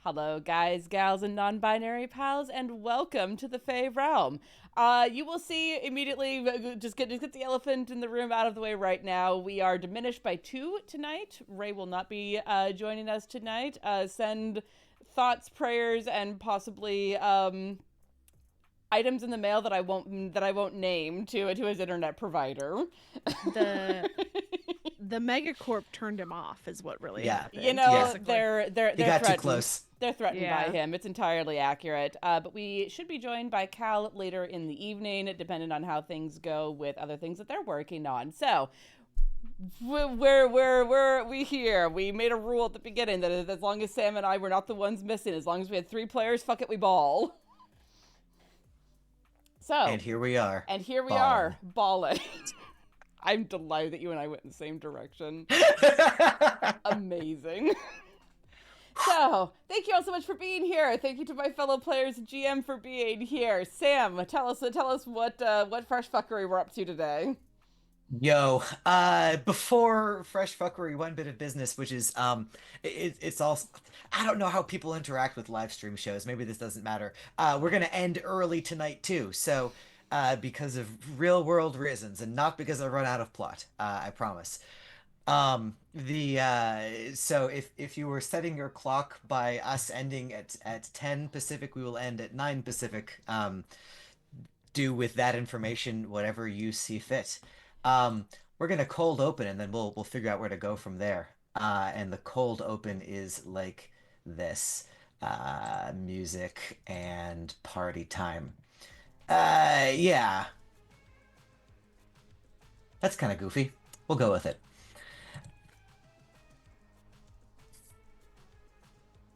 Hello, guys, gals, and non binary pals, and welcome to the Fae Realm. You will see immediately, just get the elephant in the room out of the way right now. We are diminished by two tonight. Ray will not be joining us tonight. Send thoughts, prayers, and possibly items in the mail that I won't name to his internet provider. the the megacorp turned him off is what really Yeah, You happened, know, yeah. basically. He they're got too threatened. close. They're threatened by Yeah. him. It's entirely accurate. But we should be joined by Cal later in the evening, depending on how things go with other things that they're working on. So, where we here? We made a rule at the beginning that as long as Sam and I were not the ones missing, as long as we had three players, fuck it, we ball. So, And here we are, and here we ballin'. are, balling. I'm delighted that you and I went in the same direction. Amazing. So, thank you all so much for being here. Thank you to my fellow players and GM for being here. Sam, tell us what fresh fuckery we're up to today. Yo, before fresh fuckery, one bit of business, which is it's all. I don't know how people interact with live stream shows. Maybe this doesn't matter. We're gonna end early tonight too, so because of real world reasons and not because I run out of plot. I promise. The so if you were setting your clock by us ending at 10 Pacific, we will end at 9 Pacific. Do with that information whatever you see fit. We're gonna cold open and then we'll figure out where to go from there. And the cold open is like this. Music and party time. Yeah, that's kind of goofy. We'll go with it.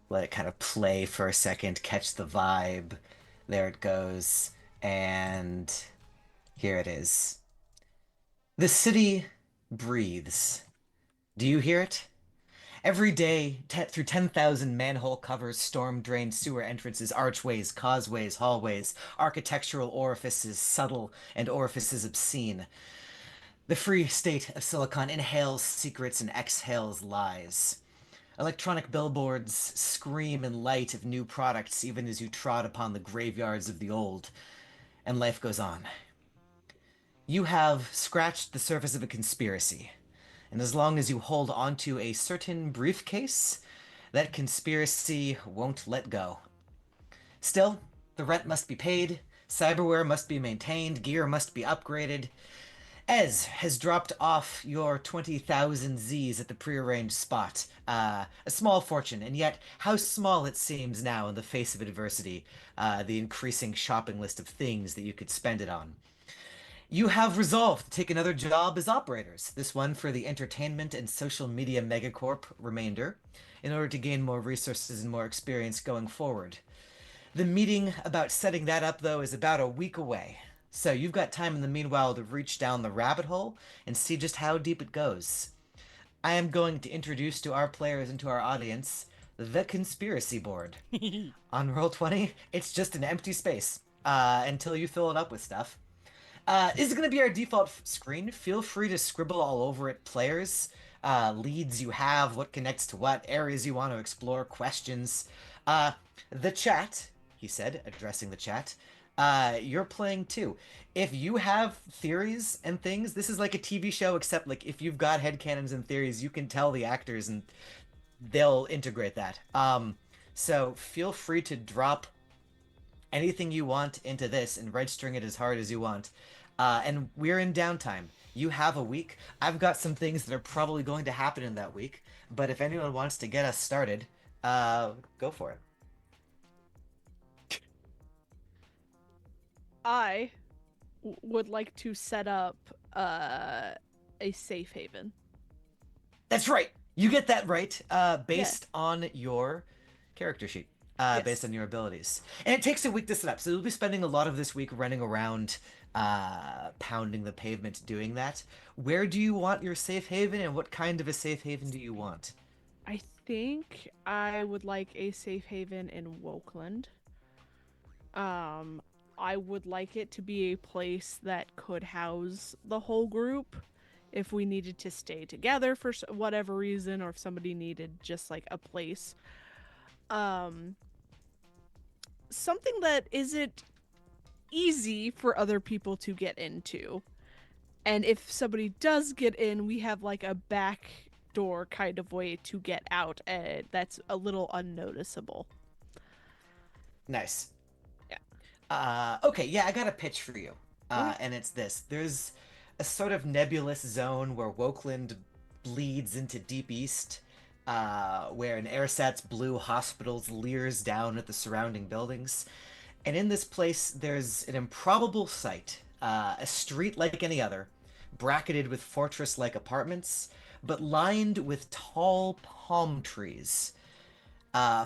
Let it kind of play for a second, catch the vibe. There it goes. And here it is. The city breathes. Do you hear it? Every day, through 10,000 manhole covers, storm-drained sewer entrances, archways, causeways, hallways, architectural orifices subtle and orifices obscene. The free state of Silicon inhales secrets and exhales lies. Electronic billboards scream in light of new products even as you trod upon the graveyards of the old, and life goes on. You have scratched the surface of a conspiracy, and as long as you hold onto a certain briefcase, that conspiracy won't let go. Still, the rent must be paid, cyberware must be maintained, gear must be upgraded. Ez has dropped off your 20,000 Zs at the prearranged spot. A small fortune, and yet how small it seems now in the face of adversity, the increasing shopping list of things that you could spend it on. You have resolved to take another job as operators, this one for the entertainment and social media megacorp remainder, in order to gain more resources and more experience going forward. The meeting about setting that up, though, is about a week away. So you've got time in the meanwhile to reach down the rabbit hole and see just how deep it goes. I am going to introduce to our players and to our audience the conspiracy board. On Roll20, it's just an empty space until you fill it up with stuff. This is going to be our default screen. Feel free to scribble all over it, players. Leads you have, what connects to what, areas you want to explore, questions. The chat, he said, addressing the chat. You're playing too. If you have theories and things, this is like a TV show, except like if you've got headcanons and theories, you can tell the actors and they'll integrate that. So feel free to drop anything you want into this and registering it as hard as you want. And we're in downtime. You have a week. I've got some things that are probably going to happen in that week, but if anyone wants to get us started, go for it. I would like to set up a safe haven. That's right. You get that right, Yeah. based on your character sheet, Yes. based on your abilities. And it takes a week to set up, so you'll be spending a lot of this week running around, pounding the pavement doing that. Where do you want your safe haven, and what kind of a safe haven do you want? I think I would like a safe haven in Wokeland. Um, I would like it to be a place that could house the whole group if we needed to stay together for whatever reason, or if somebody needed just like a place. Um, something that isn't easy for other people to get into. And if somebody does get in, we have like a back door kind of way to get out, and that's a little unnoticeable. Nice. Yeah. Okay, yeah, I got a pitch for you. Okay. And it's this. There's a sort of nebulous zone where Wokeland bleeds into Deep East, where an AirSat's blue hospitals leers down at the surrounding buildings. And in this place, there's an improbable sight, a street like any other, bracketed with fortress like apartments, but lined with tall palm trees.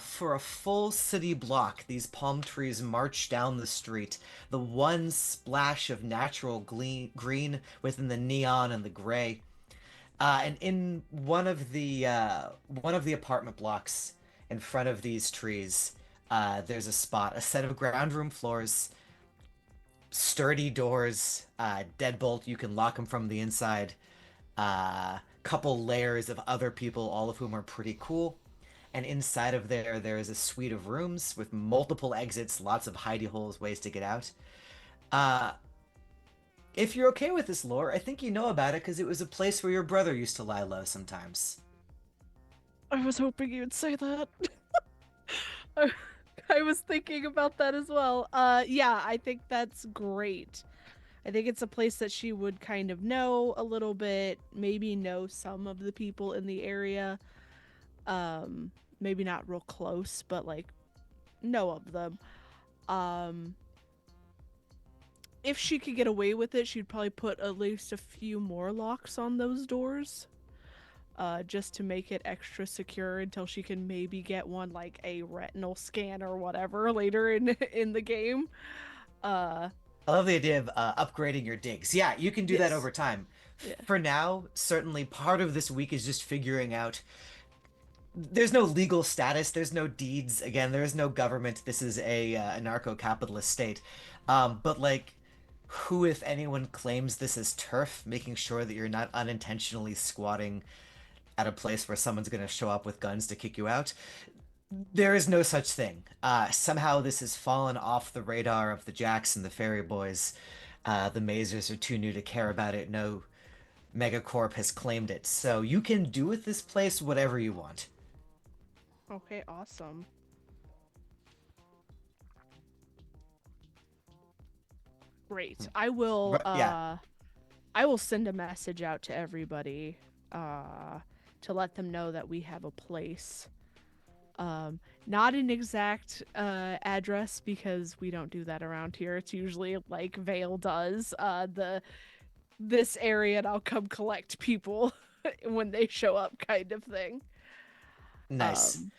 For a full city block, these palm trees march down the street, the one splash of natural green within the neon and the gray. And in one of the apartment blocks in front of these trees, there's a spot, a set of ground room floors, sturdy doors, deadbolt. You can lock them from the inside. Couple layers of other people, all of whom are pretty cool. And inside of there is a suite of rooms with multiple exits, lots of hidey holes, ways to get out. Uh, if you're okay with this lore, I think you know about it because it was a place where your brother used to lie low sometimes. I was hoping you'd say that. I I was thinking about that as well. Yeah, I think that's great. I think it's a place that she would kind of know a little bit, maybe know some of the people in the area. Um, maybe not real close, but like know of them. Um, if she could get away with it, she'd probably put at least a few more locks on those doors. Just to make it extra secure until she can maybe get one like a retinal scan or whatever later in the game. Uh, I love the idea of upgrading your digs. Yeah, you can do that yes, over time. yeah, For now, certainly part of this week is just figuring out. There's no legal status. There's no deeds. Again, there is no government. This is a anarcho-capitalist state. But like, who, if anyone, claims this as turf? Making sure that you're not unintentionally squatting at a place where someone's going to show up with guns to kick you out. There is no such thing. Somehow this has fallen off the radar of the Jacks and the Fairy Boys. The Mazers are too new to care about it. No megacorp has claimed it. So you can do with this place whatever you want. okay, awesome. Great. But yeah, I will send a message out to everybody to let them know that we have a place. Not an exact address because we don't do that around here. It's usually like Vale does. The this area and I'll come collect people when they show up kind of thing. nice. Um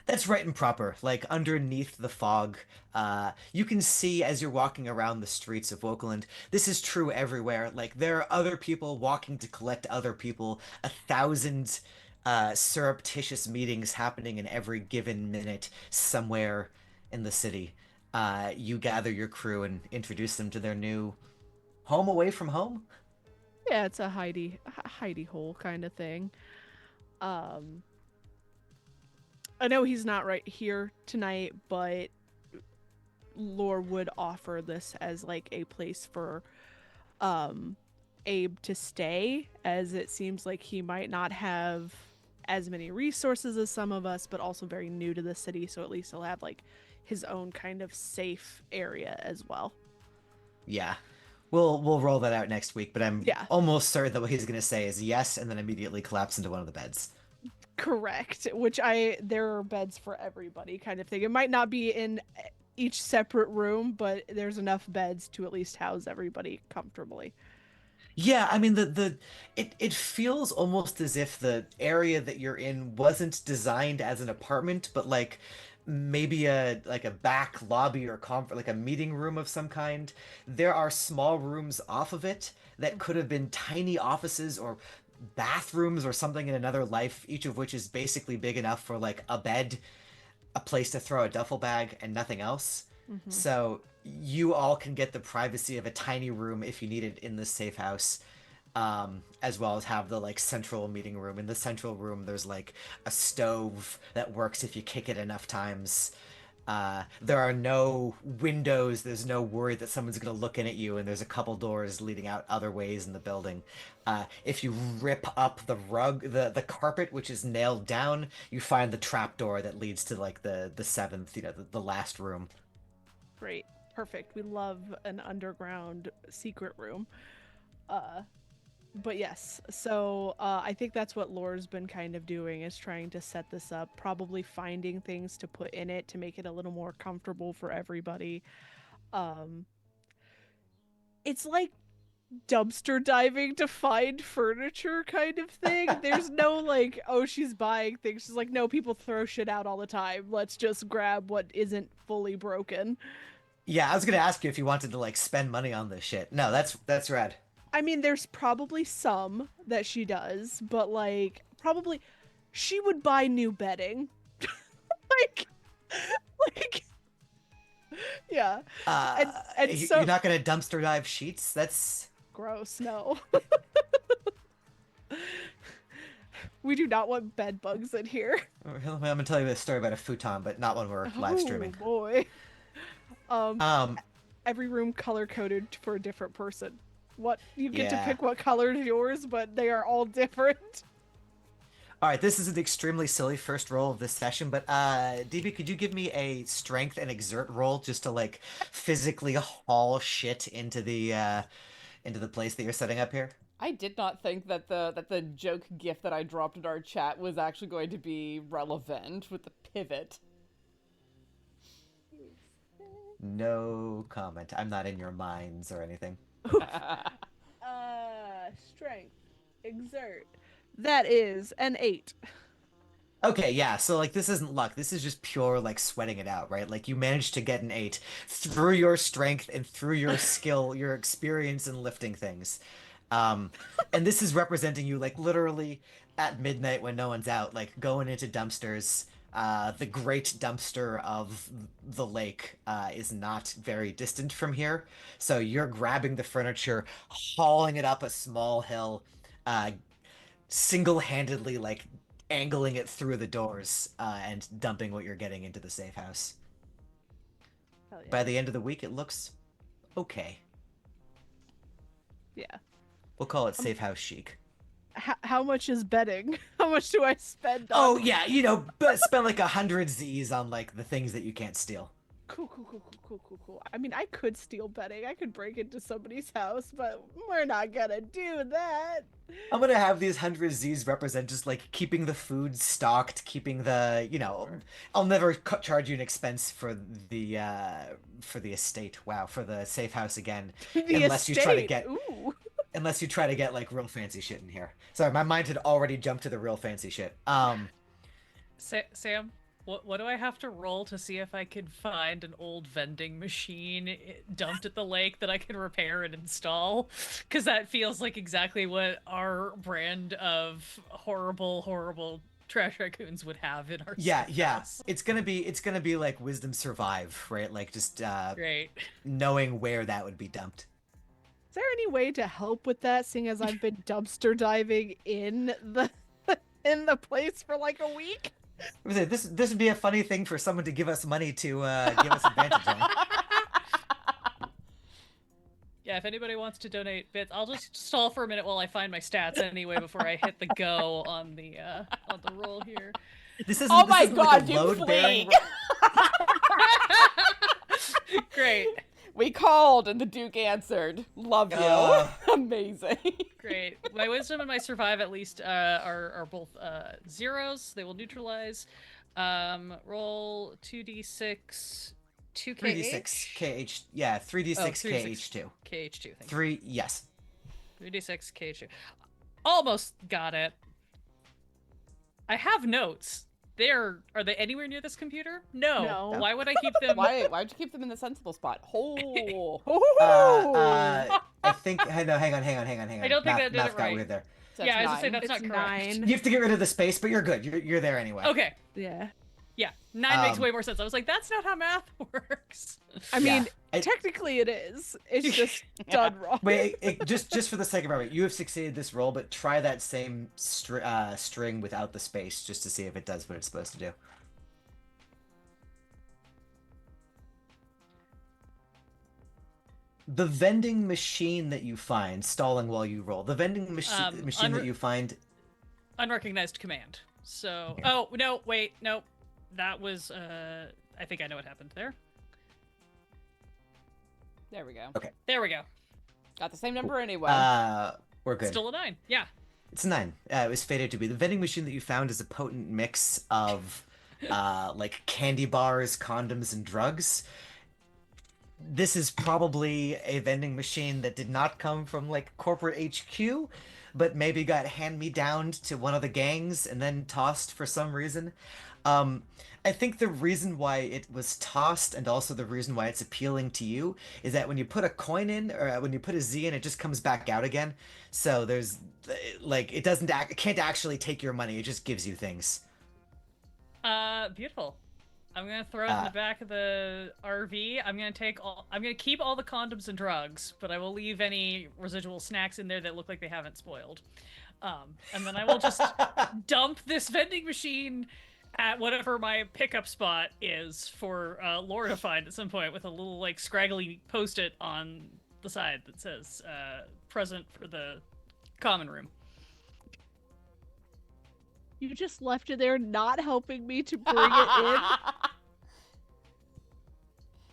That's right and proper. Like underneath the fog, you can see as you're walking around the streets of Oakland. This is true everywhere. Like there are other people walking to collect other people. 1,000 surreptitious meetings happening in every given minute somewhere in the city. You gather your crew and introduce them to their new home away from home. yeah, it's a hidey hole kind of thing. Um I know he's not right here tonight, but Lore would offer this as like a place for um Abe to stay, as it seems like he might not have as many resources as some of us, but also very new to the city, so at least he'll have like his own kind of safe area as well. Yeah. We'll roll that out next week, but I'm Yeah, almost certain that what he's gonna say is yes, and then immediately collapse into one of the beds. correct. Which I there are beds for everybody kind of thing. It might not be in each separate room, but there's enough beds to at least house everybody comfortably. Yeah, I mean it feels almost as if the area that you're in wasn't designed as an apartment, but like maybe a back lobby or like a meeting room of some kind. There are small rooms off of it that could have been tiny offices or bathrooms or something in another life, each of which is basically big enough for like a bed, a place to throw a duffel bag, and nothing else. Mm-hmm. So you all can get the privacy of a tiny room if you need it in this safe house. as well as have the like central meeting room. In the central room, there's like a stove that works if you kick it enough times. There are no windows. There's no worry that someone's going to look in at you, and there's a couple doors leading out other ways in the building. If you rip up the rug, the carpet, which is nailed down, you find the trap door that leads to like the seventh, the last room. Great. Perfect. We love an underground secret room. But yes, so I think that's what Lore's been kind of doing, is trying to set this up, probably finding things to put in it to make it a little more comfortable for everybody. It's like dumpster diving to find furniture kind of thing. There's no like, oh, she's buying things. She's like, no, people throw shit out all the time. Let's just grab what isn't fully broken. Yeah, I was gonna ask you if you wanted to like spend money on this shit. No, that's rad. I mean, there's probably some that she does, but like, probably she would buy new bedding. like, like, yeah. And so You're not gonna dumpster dive sheets? That's gross. No. We do not want bed bugs in here. I'm gonna tell you a story about a futon, but not when we're live streaming. Oh boy. Um, Every room color coded for a different person. What you get to Yeah. pick what color is yours, but they are all different. all right, this is an extremely silly first roll of this session, but DB, could you give me a strength and exert roll just to like physically haul shit into the place that you're setting up here? I did not think that the joke gif that I dropped in our chat was actually going to be relevant with the pivot. No comment. I'm not in your minds or anything. Strength, exert. That is an 8. Okay, yeah, so like this isn't luck. This is just pure like sweating it out, right? Like you managed to get an 8 through your strength and through your skill, your experience in lifting things. And this is representing you like literally at midnight when no one's out, like going into dumpsters. The great dumpster of the lake is not very distant from here. So you're grabbing the furniture, hauling it up a small hill, single-handedly like angling it through the doors and dumping what you're getting into the safe house. Hell yeah. By the end of the week, it looks okay. Yeah. We'll call it safe house chic. How much is betting? How much do I spend on? Oh yeah, but spend like 100 Z's on like the things that you can't steal. Cool. I mean, I could steal betting. I could break into somebody's house, but we're not gonna do that. I'm gonna have these 100 Z's represent just like keeping the food stocked, keeping the, I'll never charge you an expense for the estate. Wow, for the safe house again, unless you try to get, Ooh. unless you try to get like real fancy shit in here. Sorry, my mind had already jumped to the real fancy shit. Sam, what do I have to roll to see if I can find an old vending machine dumped at the lake that I can repair and install? Because that feels like exactly what our brand of horrible trash raccoons would have in our Yeah. house. It's gonna be like Wisdom Survive, right? Like just Great. knowing where that would be dumped. Is there any way to help with that, seeing as I've been dumpster diving in the place for like a week? This would be a funny thing for someone to give us money to give us advantage on. Yeah, if anybody wants to donate bits, I'll just stall for a minute while I find my stats anyway before I hit the go on the roll here. This isn't. Oh my this isn't god, like a dude, load-bearing. Great. We called and the Duke answered. Love you. Amazing. Great. My wisdom and my survive at least are both zeros. They will neutralize. Roll 2d6, 2kh. 3d6 kh. Yeah, 3d6 kh2. KH2. Thank you. 3. Yes. 3d6 KH2. Almost got it. I have notes. Are they anywhere near this computer? No. No. Why would I keep them? Why'd you keep them in the sensible spot? Oh. I think. Hang on. I don't think that did Math it got right. weird there. So Yeah, I was that's just saying 9. that's It's not correct. 9. You have to get rid of the space, but you're good. You're there anyway. Okay. Yeah. Yeah, 9 makes way more sense. I was like, that's not how math works. I Yeah, mean, technically it is. It's just done wrong. Wait, just for the sake of argument, you have succeeded this roll, but try that same string without the space, just to see if it does what it's supposed to do. The vending machine that you find, stalling while you roll, the vending machine that you find... Unrecognized command. So, Yeah. oh, no, wait, no. That was, I think I know what happened there. There we go. Okay. There we go. Got the same number anyway. We're good. Still a 9, yeah. It's 9. It was fated to be. The vending machine that you found is a potent mix of, like, candy bars, condoms, and drugs. This is probably a vending machine that did not come from, like, corporate HQ, but maybe got hand-me-downed to one of the gangs and then tossed for some reason. I think the reason why it was tossed and also the reason why it's appealing to you is that when you put a coin in or when you put a Z in, it just comes back out again. So there's like it can't actually take your money. It just gives you things. Beautiful. I'm gonna throw it in the back of the RV. I'm gonna keep all the condoms and drugs, but I will leave any residual snacks in there that look like they haven't spoiled. And then I will just dump this vending machine at whatever my pickup spot is for Laura to find at some point with a little like scraggly post-it on the side that says present for the common room. You just left it there, not helping me to bring it in.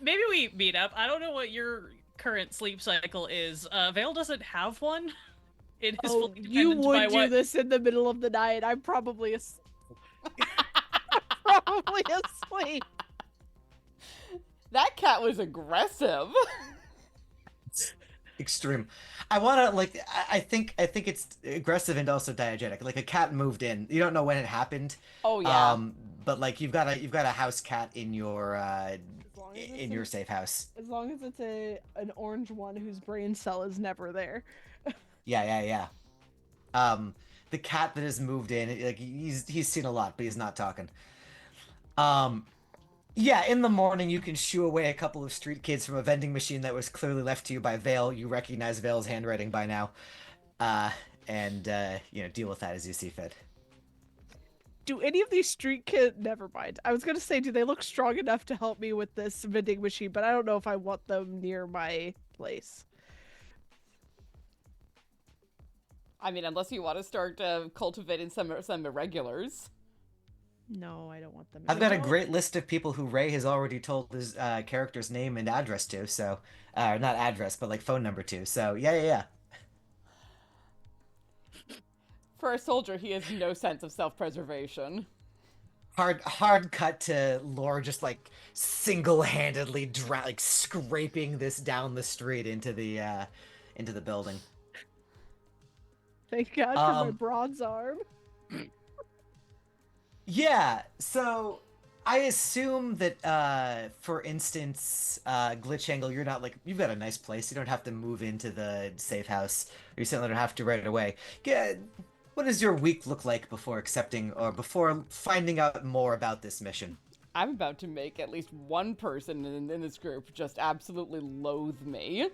Maybe we meet up. I don't know what your current sleep cycle is. Vale doesn't have one. It is fully you dependent would by do what... this in the middle of the night. I'm probably probably asleep. That cat was aggressive. Extreme. I want to like. I think it's aggressive and also diegetic. Like a cat moved in. You don't know when it happened. Oh yeah. But like you've got a house cat in your safe house. As long as it's an orange one whose brain cell is never there. Yeah. The cat that has moved in, like he's seen a lot, but he's not talking. Yeah, in the morning you can shoo away a couple of street kids from a vending machine that was clearly left to you by Vale. You recognize Vale's handwriting by now. And deal with that as you see fit. Do any of these street kids... Never mind. I was going to say, do they look strong enough to help me with this vending machine, but I don't know if I want them near my place. I mean, unless you want to start cultivating some irregulars. No, I don't want them. I've got a great list of people who Ray has already told his character's name and address to, so... not address, but like phone number to, so yeah. For a soldier, he has no sense of self-preservation. Hard cut to Laura just like single-handedly scraping this down the street into the building. Thank God for my bronze arm. Yeah, so I assume that, for instance, GlitchAngle, you're not like, you've got a nice place. You don't have to move into the safe house. You certainly don't have to right away. Yeah, what does your week look like before accepting or before finding out more about this mission? I'm about to make at least one person in this group just absolutely loathe me.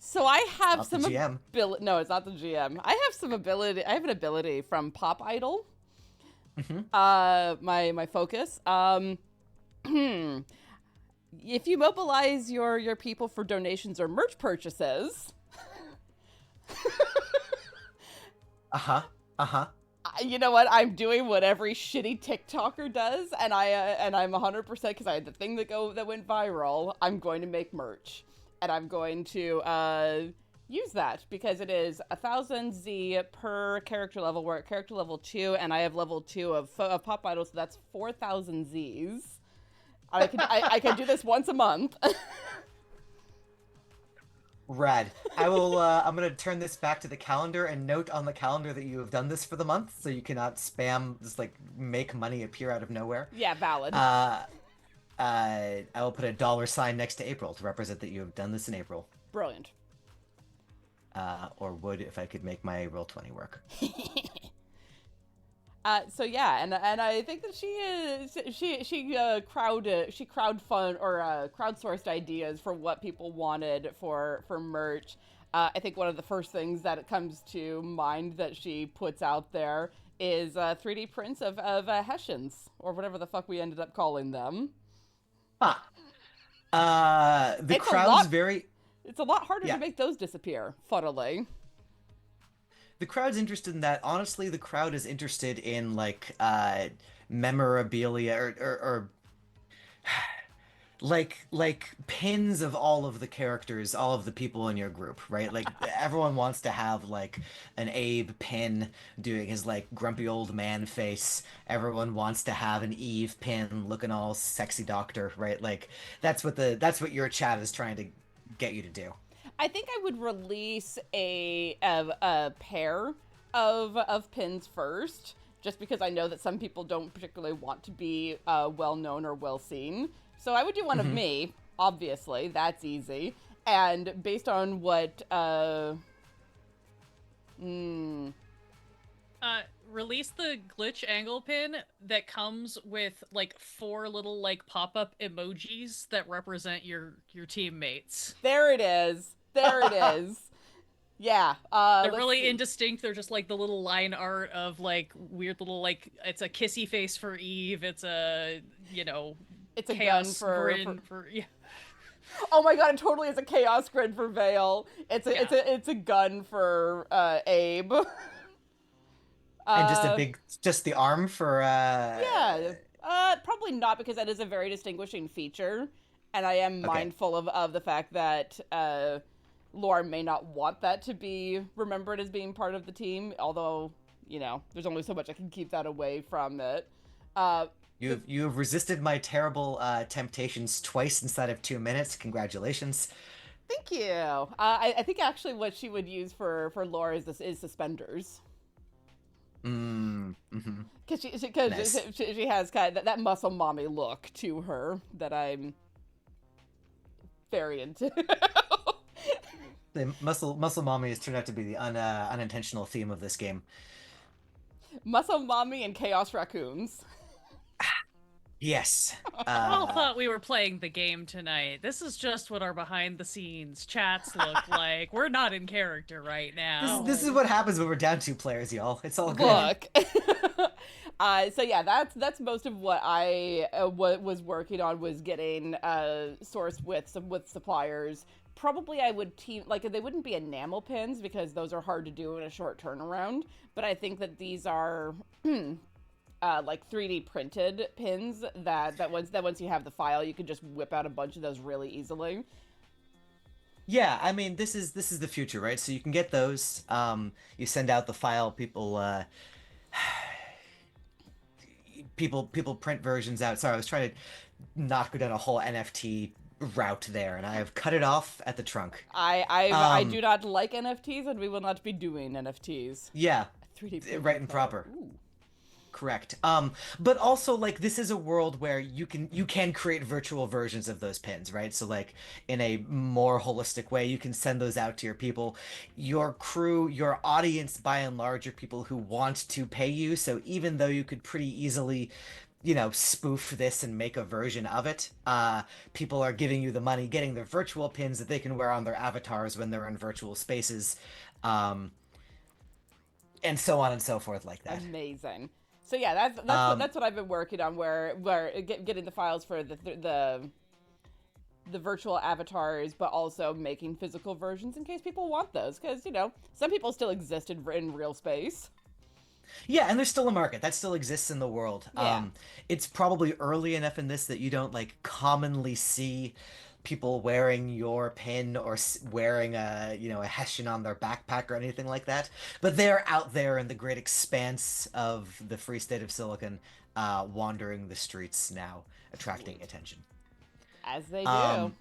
So I have some ability. No, it's not the GM. I have some ability. I have an ability from Pop Idol. Mm-hmm. My focus. If you mobilize your people for donations or merch purchases. You know what? I'm doing what every shitty TikToker does, and I'm 100% because I had the thing that went viral. I'm going to make merch. And I'm going to use that because it is 1,000 Z per character level. We're at character level 2, and I have level 2 of Pop Idol, so that's 4,000 Zs. I can do this once a month. Rad. I'm gonna turn this back to the calendar and note on the calendar that you have done this for the month, so you cannot spam, just like make money appear out of nowhere. Yeah, valid. I will put a $sign next to April to represent that you have done this in April. Brilliant. Or would if I could make my Roll20 work. So yeah, and I think that she crowdsourced ideas for what people wanted for merch. I think one of the first things that it comes to mind that she puts out there is 3D prints of Hessians, or whatever the fuck we ended up calling them. Huh. The It's a crowd's lot. very It's a lot harder yeah. to make those disappear. Funnily. The crowd's interested in that. Honestly, the crowd is interested in like memorabilia or like pins of all of the characters, all of the people in your group, right? Like everyone wants to have like an Abe pin doing his like grumpy old man face. Everyone wants to have an Eve pin looking all sexy doctor, right? Like that's what your chat is trying to get you to do. I think I would release a pair of pins first, just because I know that some people don't particularly want to be well known or well seen. So I would do one of me, obviously. That's easy. And based on what Release the GlitchAngle pin that comes with like 4 little like pop-up emojis that represent your teammates. There it is. There it is. Yeah. They're really indistinct. They're just like the little line art of like weird little like it's a kissy face for Eve. It's a it's a chaos gun grin for yeah. Oh my god! It totally is a chaos grid for Vale. It's a gun for Abe. And just the arm for Yeah. Probably not, because that is a very distinguishing feature, and I am mindful of the fact that Laura may not want that to be remembered as being part of the team. Although, there's only so much I can keep that away from it. You have resisted my terrible temptations twice inside of 2 minutes. Congratulations. Thank you. I think actually what she would use for Laura is suspenders. Because she has kind of that muscle mommy look to her that I'm very into. The muscle mommy has turned out to be the unintentional theme of this game. Muscle mommy and chaos raccoons. Yes. I all thought we were playing the game tonight. This is just what our behind-the-scenes chats look like. We're not in character right now. This is what happens when we're down 2 players, y'all. It's all good. Look. So yeah, that's most of what I was working on, was getting sourced with suppliers. Probably I would team, like, they wouldn't be enamel pins because those are hard to do in a short turnaround. But I think that these are like 3D printed pins that once you have the file, you can just whip out a bunch of those really easily. Yeah, I mean, this is the future, right? So you can get those. You send out the file, people print versions out. Sorry, I was trying to not go down a whole NFT route there, and I have cut it off at the trunk. I do not like NFTs, and we will not be doing NFTs. Yeah, 3D right and proper. Ooh. Correct. But also, like, this is a world where you can create virtual versions of those pins, right? So like in a more holistic way, you can send those out to your people, your crew, your audience. By and large, are people who want to pay you. So even though you could pretty easily, spoof this and make a version of it, people are giving you the money, getting their virtual pins that they can wear on their avatars when they're in virtual spaces, and so on and so forth, like that. Amazing. So yeah, that's what I've been working on, where getting the files for the virtual avatars, but also making physical versions in case people want those, because some people still exist in real space. Yeah, and there's still a market that still exists in the world. Yeah. It's probably early enough in this that you don't like commonly see people wearing your pin or wearing a Hessian on their backpack or anything like that. But they're out there in the great expanse of the free state of Silicon, wandering the streets now, attracting attention. As they do.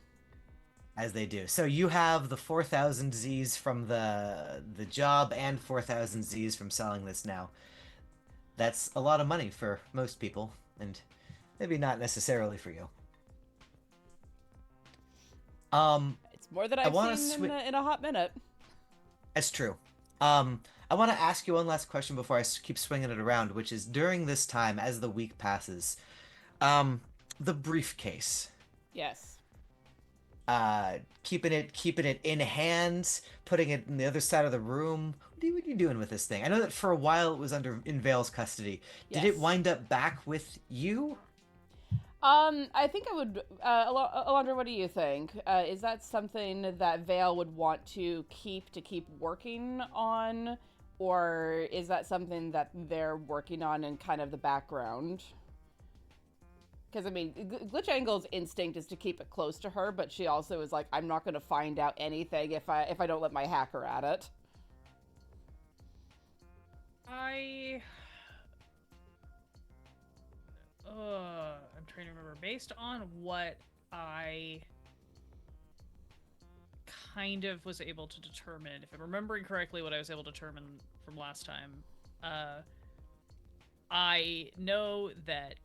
As they do. So you have the 4,000 Zs from the job and 4,000 Zs from selling this now. That's a lot of money for most people, and maybe not necessarily for you. It's more than I've seen in a hot minute. That's true. I want to ask you one last question before keep swinging it around, which is during this time, as the week passes, um, the briefcase, Yes. keeping it in hand, putting it in the other side of the room. What are you doing with this thing? I know that for a while it was in Vale's custody. Did it Yes. wind up back with you? I think I would. Alondra, what do you think? Is that something that Vale would want to keep working on, or is that something that they're working on in kind of the background? Because I mean, GlitchAngle's instinct is to keep it close to her, but she also is like, I'm not going to find out anything if I don't let my hacker at it. I'm trying to remember. Based on what I kind of was able to determine, if I'm remembering correctly what I was able to determine from last time, I know that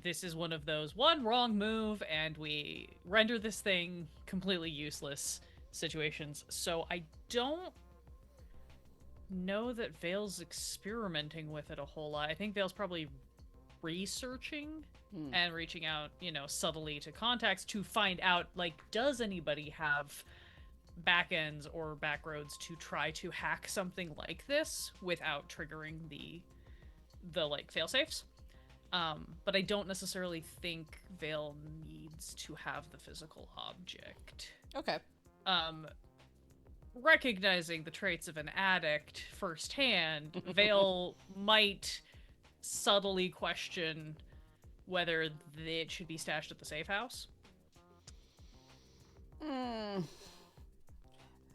this is one of those one wrong move and we render this thing completely useless situations. So I don't know that Vale's experimenting with it a whole lot. I think Vale's probably researching and reaching out, subtly to contacts to find out, like, does anybody have backends or backroads to try to hack something like this without triggering the like failsafes. But I don't necessarily think Vale needs to have the physical object. Okay. Recognizing the traits of an addict firsthand, Vale might subtly question whether it should be stashed at the safe house.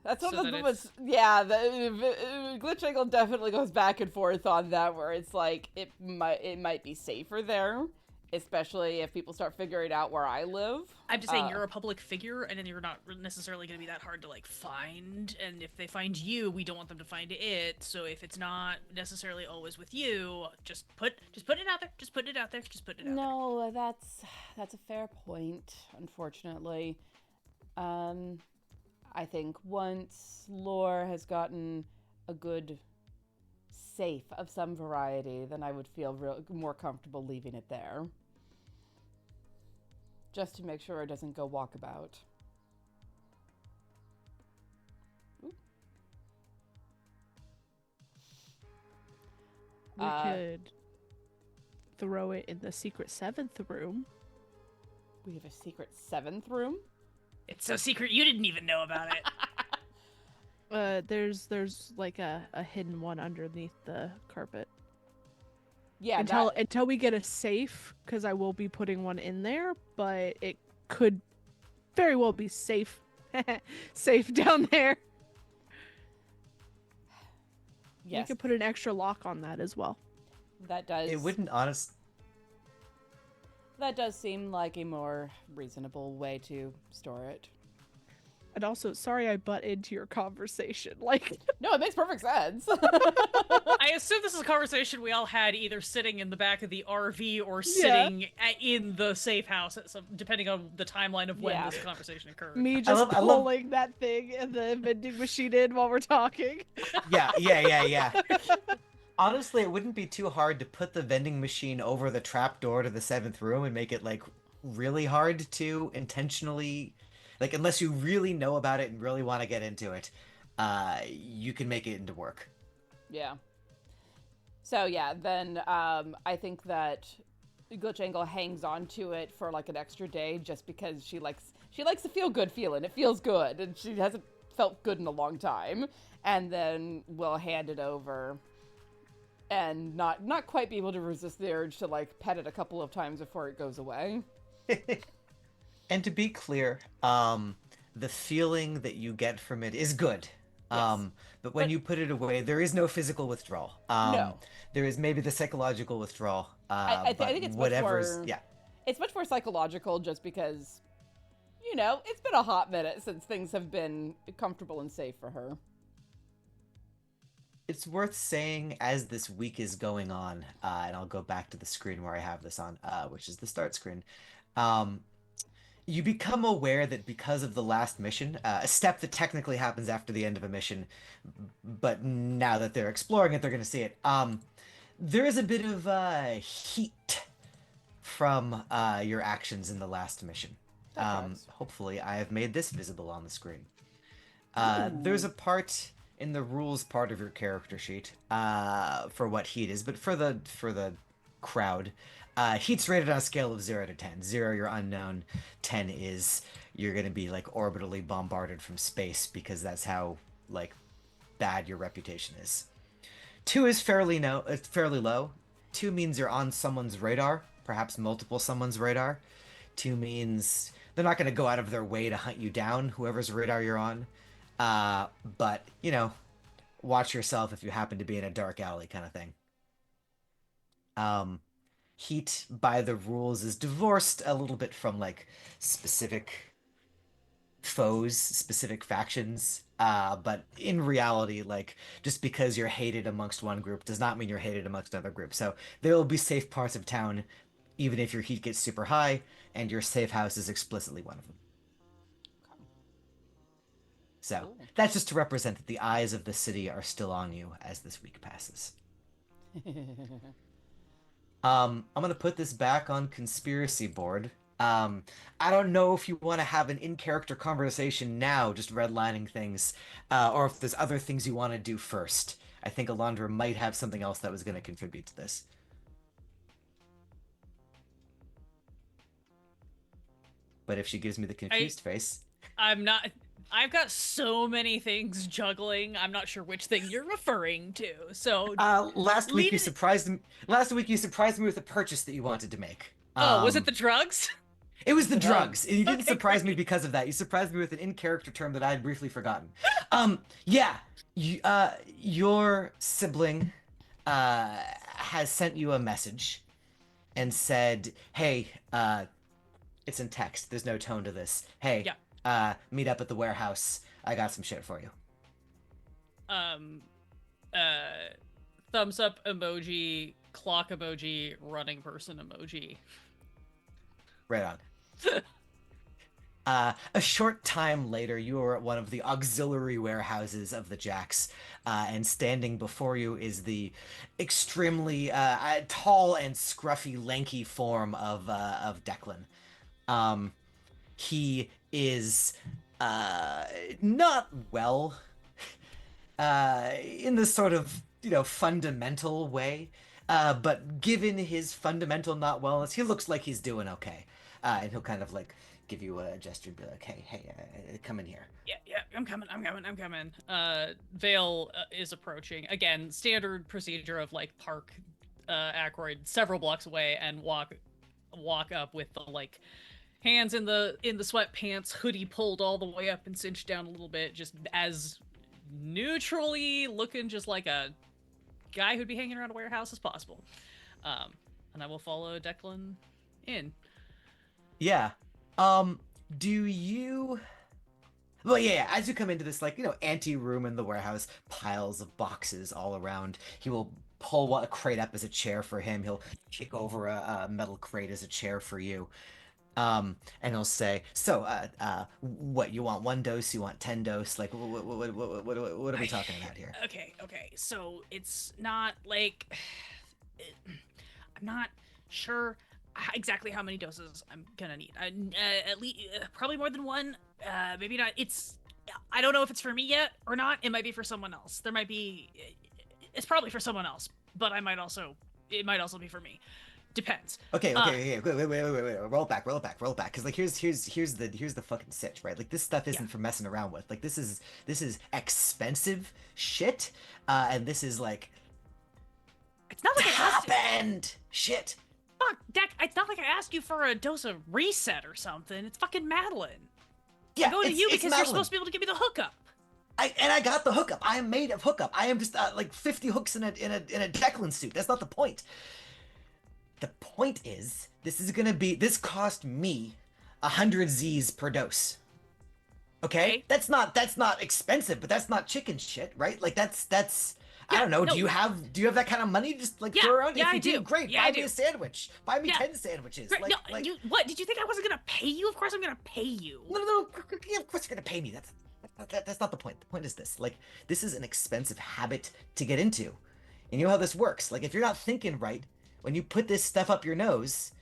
That's one of the most, yeah, the GlitchAngle definitely goes back and forth on that, where it's like, it might be safer there, especially if people start figuring out where I live. I'm just saying, you're a public figure, and then you're not necessarily going to be that hard to, like, find, and if they find you, we don't want them to find it, so if it's not necessarily always with you, just put it out there, just put it out there. No, that's a fair point, unfortunately. I think once Lore has gotten a good safe of some variety, then I would feel more comfortable leaving it there. Just to make sure it doesn't go walkabout. We could throw it in the secret 7th room. We have a secret 7th room? It's so secret you didn't even know about it. There's like a hidden one underneath the carpet. Yeah, until we get a safe, because I will be putting one in there, but it could very well be safe down there. Yes. You could put an extra lock on that as well. That does. It wouldn't That does seem like a more reasonable way to store it. And also, sorry I butt into your conversation. Like, no, it makes perfect sense. I assume this is a conversation we all had either sitting in the back of the RV or sitting in the safe house, depending on the timeline of when this conversation occurred. Me just pulling that thing and the vending machine in while we're talking. Yeah. Honestly, it wouldn't be too hard to put the vending machine over the trap door to the 7th room and make it, like, really hard to intentionally, like, unless you really know about it and really want to get into it, you can make it into work. Yeah. So yeah, then I think that GlitchAngle hangs on to it for like an extra day just because she likes the feel good feeling. It feels good, and she hasn't felt good in a long time. And then we'll hand it over. And not quite be able to resist the urge to, like, pet it a couple of times before it goes away. And to be clear, the feeling that you get from it is good. Yes. But when you put it away, there is no physical withdrawal. No. There is maybe the psychological withdrawal. I think it's whatever's, it's much more psychological just because, it's been a hot minute since things have been comfortable and safe for her. It's worth saying as this week is going on, and I'll go back to the screen where I have this on, which is the start screen. You become aware that because of the last mission, a step that technically happens after the end of a mission, but now that they're exploring it, they're going to see it. There is a bit of heat from your actions in the last mission. That tracks. Hopefully, I have made this visible on the screen. There's Ooh. a part in the rules part of your character sheet for what heat is, but for the crowd, heat's rated on a scale of 0 to 10. 0, you're unknown. 10 is you're gonna be like orbitally bombarded from space because that's how like bad your reputation is. 2 is fairly low. 2 means you're on someone's radar, perhaps multiple someone's radar. 2 means they're not going to go out of their way to hunt you down, whoever's radar you're on. But, watch yourself if you happen to be in a dark alley kind of thing. Heat, by the rules, is divorced a little bit from, like, specific foes, specific factions. But in reality, like, just because you're hated amongst one group does not mean you're hated amongst another group. So there will be safe parts of town, even if your heat gets super high, and your safe house is explicitly one of them. So Cool. that's just to represent that the eyes of the city are still on you as this week passes. I'm gonna put this back on conspiracy board. I don't know if you want to have an in-character conversation now, just redlining things, or if there's other things you want to do first. I think Alondra might have something else that was going to contribute to this. But if she gives me the confused face, I'm not. I've got so many things juggling. I'm not sure which thing you're referring to. So last week lead you it- surprised me. Last week you surprised me with a purchase that you wanted to make. Oh, was it the drugs? It was the drugs. You didn't Okay, surprise me great. because of that. You surprised me with an in-character term that I had briefly forgotten. Yeah, your sibling has sent you a message and said, "Hey, it's in text. There's no tone to this. Hey, meet up at the warehouse. I got some shit for you." Um, thumbs up emoji, clock emoji, running person emoji. Right on. A short time later, you are at one of the auxiliary warehouses of the Jacks, and standing before you is the extremely tall and scruffy, lanky form of Declan. He is not well in this sort of fundamental way, but given his fundamental not wellness, he looks like he's doing okay. And he'll kind of like give you a gesture and be like, hey, come in here. Yeah, I'm coming. Vale is approaching. Again, standard procedure of like park Ackroyd several blocks away and walk up with the like hands in the sweatpants, hoodie pulled all the way up and cinched down a little bit, just as neutrally looking just like a guy who'd be hanging around a warehouse as possible. And I will follow Declan in. Yeah. Do you... Well, yeah, as you come into this, like, ante-room in the warehouse, piles of boxes all around, he will pull a crate up as a chair for him. He'll kick over a metal crate as a chair for you. And he'll say, "So, what, you want 1 dose, you want 10 dose? Like, what are we talking about here?" Okay. So it's not like I'm not sure exactly how many doses I'm gonna need. At least probably more than one. Maybe not. I don't know if it's for me yet or not. It might be for someone else. There might be. It's probably for someone else, but it might also be for me. Depends. Okay, wait. Roll it back. Because like here's the fucking sitch, right? Like this stuff isn't for messing around with. Like this is expensive shit, and this is like It's not like happened shit. Fuck, Deck. It's not like I asked you for a dose of reset or something. It's fucking Madeline. Yeah, I go to you because you're Madeline. supposed to be able to give me the hookup. I got the hookup. I am made of hookup. I am just like 50 hooks in a Declan suit. That's not the point. The point is, this cost me 100 Z's per dose. Okay? That's not expensive, but that's not chicken shit, right? Like that's I don't know. no. Do you have that kind of money? Just like Yeah, throw around. yeah, If I you do. great. Yeah, Buy I me do. a sandwich. Buy me Yeah. 10 sandwiches. Right, Like, no, like what? Did you think I wasn't gonna pay you? Of course I'm gonna pay you. no. Yeah, of course you're gonna pay me. That's not the point. The point is this. Like, this is an expensive habit to get into, and you know how this works. Like, if you're not thinking right when you put this stuff up your nose,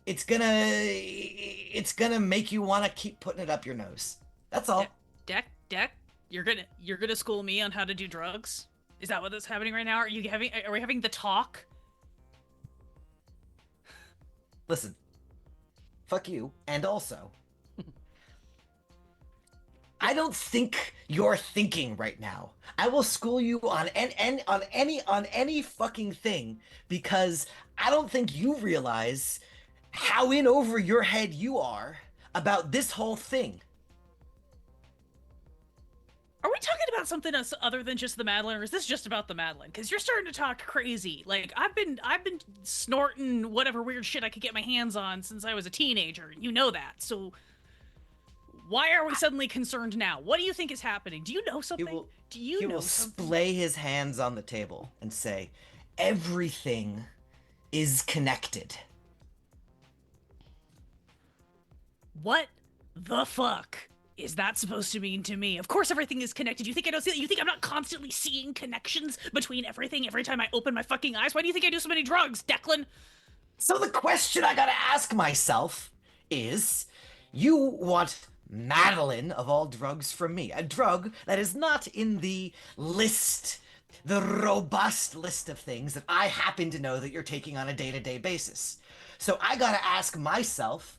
it's gonna make you want to keep putting it up your nose. That's all. Deck, you're gonna school me on how to do drugs? Is that what's happening right now? Are we having the talk? Listen, fuck you, and also, I don't think you're thinking right now. I will school you on any fucking thing because I don't think you realize how in over your head you are about this whole thing. Are we talking about something else other than just the Madeline, or is this just about the Madeline? Because you're starting to talk crazy. Like I've been snorting whatever weird shit I could get my hands on since I was a teenager. You know that. So why are we suddenly concerned now? What do you think is happening? Do you know something? Do you He know will something? splay his hands on the table and say, "Everything is connected." What the fuck is that supposed to mean to me? Of course everything is connected. You think I don't see that? You think I'm not constantly seeing connections between everything every time I open my fucking eyes? Why do you think I do so many drugs, Declan? So the question I gotta ask myself is, you want Madeline of all drugs from me, a drug that is not in the list, the robust list of things that I happen to know that you're taking on a day-to-day basis. So I gotta ask myself,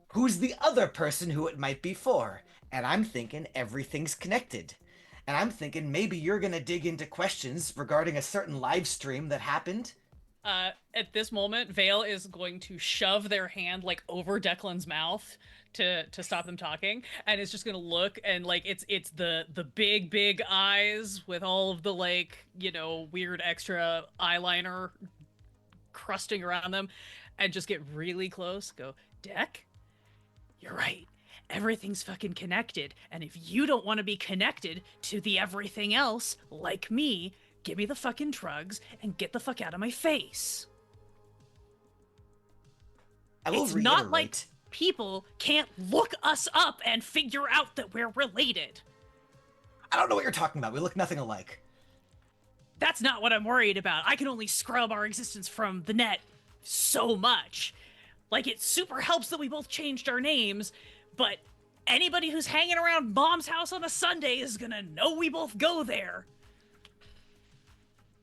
who's the other person who it might be for? And I'm thinking everything's connected. And I'm thinking maybe you're gonna dig into questions regarding a certain live stream that happened. At this moment, Vale is going to shove their hand like over Declan's mouth to stop them talking, and is just gonna look, and like it's the big eyes with all of the like, you know, weird extra eyeliner crusting around them, and just get really close. Go, Deck, you're right. Everything's fucking connected, and if you don't want to be connected to the everything else, like me, give me the fucking drugs and get the fuck out of my face. I will It's reiterate. not like people can't look us up and figure out that we're related. I don't know what you're talking about. We look nothing alike. That's not what I'm worried about. I can only scrub our existence from the net so much. Like, it super helps that we both changed our names, but anybody who's hanging around Mom's house on a Sunday is gonna know we both go there.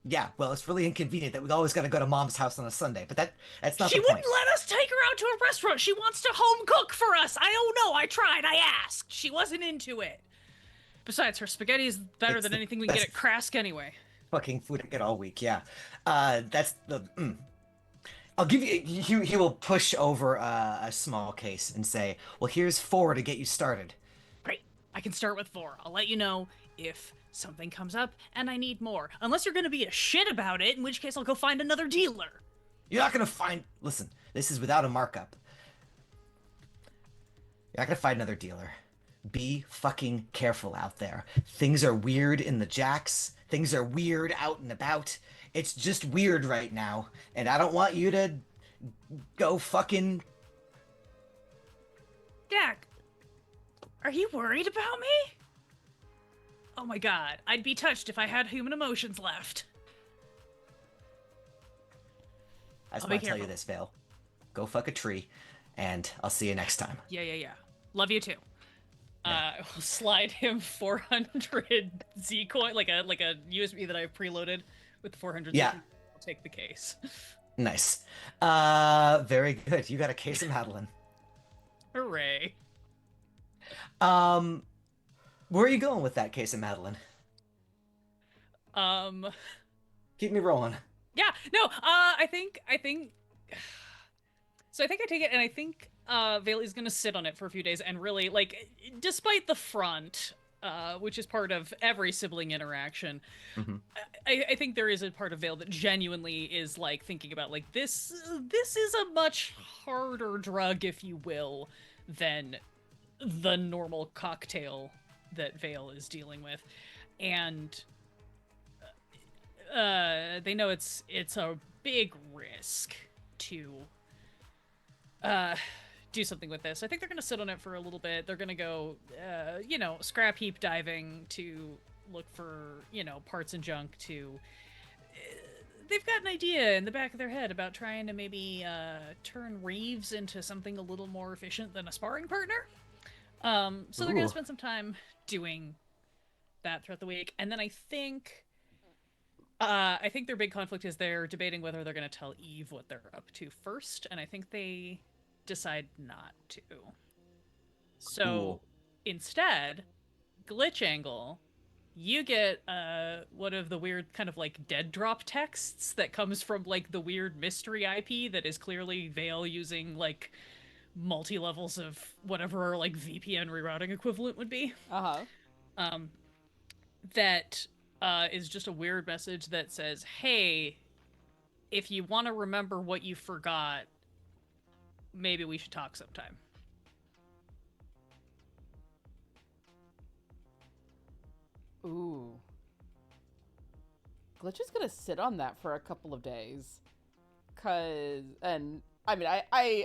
Yeah, well, it's really inconvenient that we always got to go to Mom's house on a Sunday, but that's not She the point. wouldn't let us take her out to a restaurant. She wants to home cook for us. I don't know. I tried. I asked. She wasn't into it. Besides, her spaghetti is better It's than the anything we can get best at Krask anyway. Fucking food I get all week, yeah. That's the. I'll give you. He will push over a small case and say, "Well, here's 4 to get you started." Great. I can start with 4. I'll let you know if something comes up and I need more. Unless you're gonna be a shit about it, in which case I'll go find another dealer. You're not gonna find. Listen, this is without a markup. You're not gonna find another dealer. Be fucking careful out there. Things are weird in the jacks. Things are weird out and about. It's just weird right now, and I don't want you to go fucking. Dak, are you worried about me? Oh my god, I'd be touched if I had human emotions left. I just I'll be want to tell you careful. this, Vale. Go fuck a tree, and I'll see you next time. Yeah. Love you too. I'll slide him 400 Z coin, like a USB that I've preloaded with the 400 Yeah. Z. I'll take the case. Nice. Very good. You got a case of Madeline. Hooray. Where are you going with that case of Madeline? Keep me rolling. Yeah, no, I think so I think I take it, and I think Bailey's gonna sit on it for a few days and really, like, despite the front, which is part of every sibling interaction, Mhm. I think there is a part of Vale that genuinely is like thinking about, like, this is a much harder drug, if you will, than the normal cocktail that Vale is dealing with. And they know it's a big risk to do something with this. I think they're going to sit on it for a little bit. They're going to go, scrap heap diving to look for, parts and junk to... they've got an idea in the back of their head about trying to maybe turn Reeves into something a little more efficient than a sparring partner. So they're going to spend some time doing that throughout the week. And then I think their big conflict is they're debating whether they're going to tell Eve what they're up to first. And I think they decide not to. So instead, GlitchAngle, you get one of the weird kind of like dead drop texts that comes from like the weird mystery IP that is clearly Vale using like multi-levels of whatever our like VPN rerouting equivalent would be. That is just a weird message that says, hey, if you want to remember what you forgot, maybe we should talk sometime. Ooh. Glitch is gonna sit on that for a couple of days. I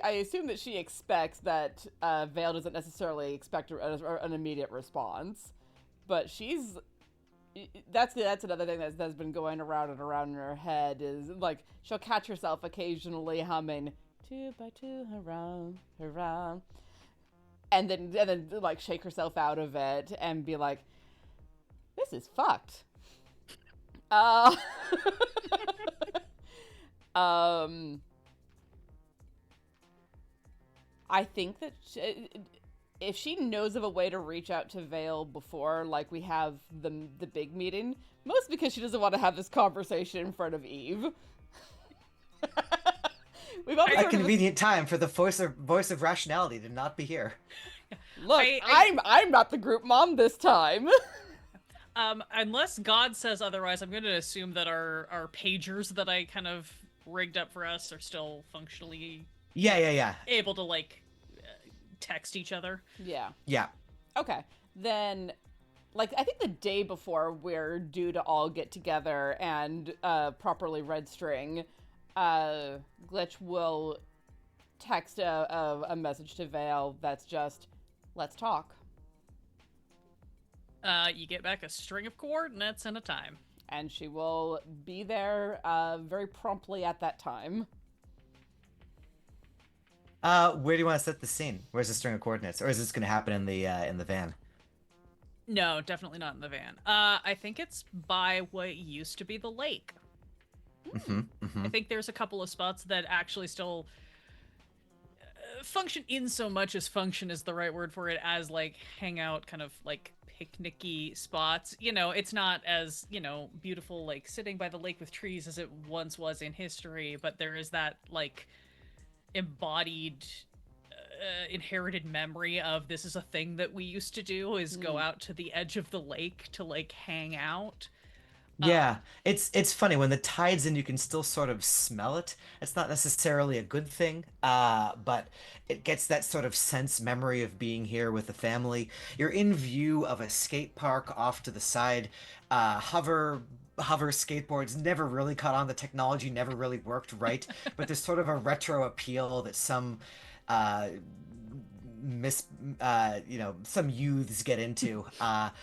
assume that she expects that Vale doesn't necessarily expect an immediate response. But that's another thing that's been going around and around in her head, is like she'll catch herself occasionally humming 2 by 2 around, around, and then like shake herself out of it and be like, this is fucked. I think that if she knows of a way to reach out to Vale before, like, we have the big meeting, mostly because she doesn't want to have this conversation in front of Eve. We've always a convenient time for the voice of rationality to not be here. Look, I'm not the group mom this time. Unless God says otherwise, I'm going to assume that our pagers that I kind of rigged up for us are still functionally able to like text each other. Yeah. Okay. Then, like, I think the day before we're due to all get together and properly red string, Glitch will text a message to Vale that's just, let's talk. You get back a string of coordinates and a time. And she will be there very promptly at that time. Where do you want to set the scene? Where's the string of coordinates? Or is this going to happen in the van? No, definitely not in the van. I think it's by what used to be the lake. I think there's a couple of spots that actually still function in so much as function is the right word for it, as like hangout kind of like picnicky spots. It's not as, beautiful like sitting by the lake with trees as it once was in history, but there is that like embodied inherited memory of this is a thing that we used to do, is go out to the edge of the lake to like hang out. Yeah, it's funny when the tide's in, you can still sort of smell it. It's not necessarily a good thing, but it gets that sort of sense memory of being here with the family. You're in view of a skate park off to the side. Hover skateboards never really caught on. The technology never really worked right, but there's sort of a retro appeal that some some youths get into,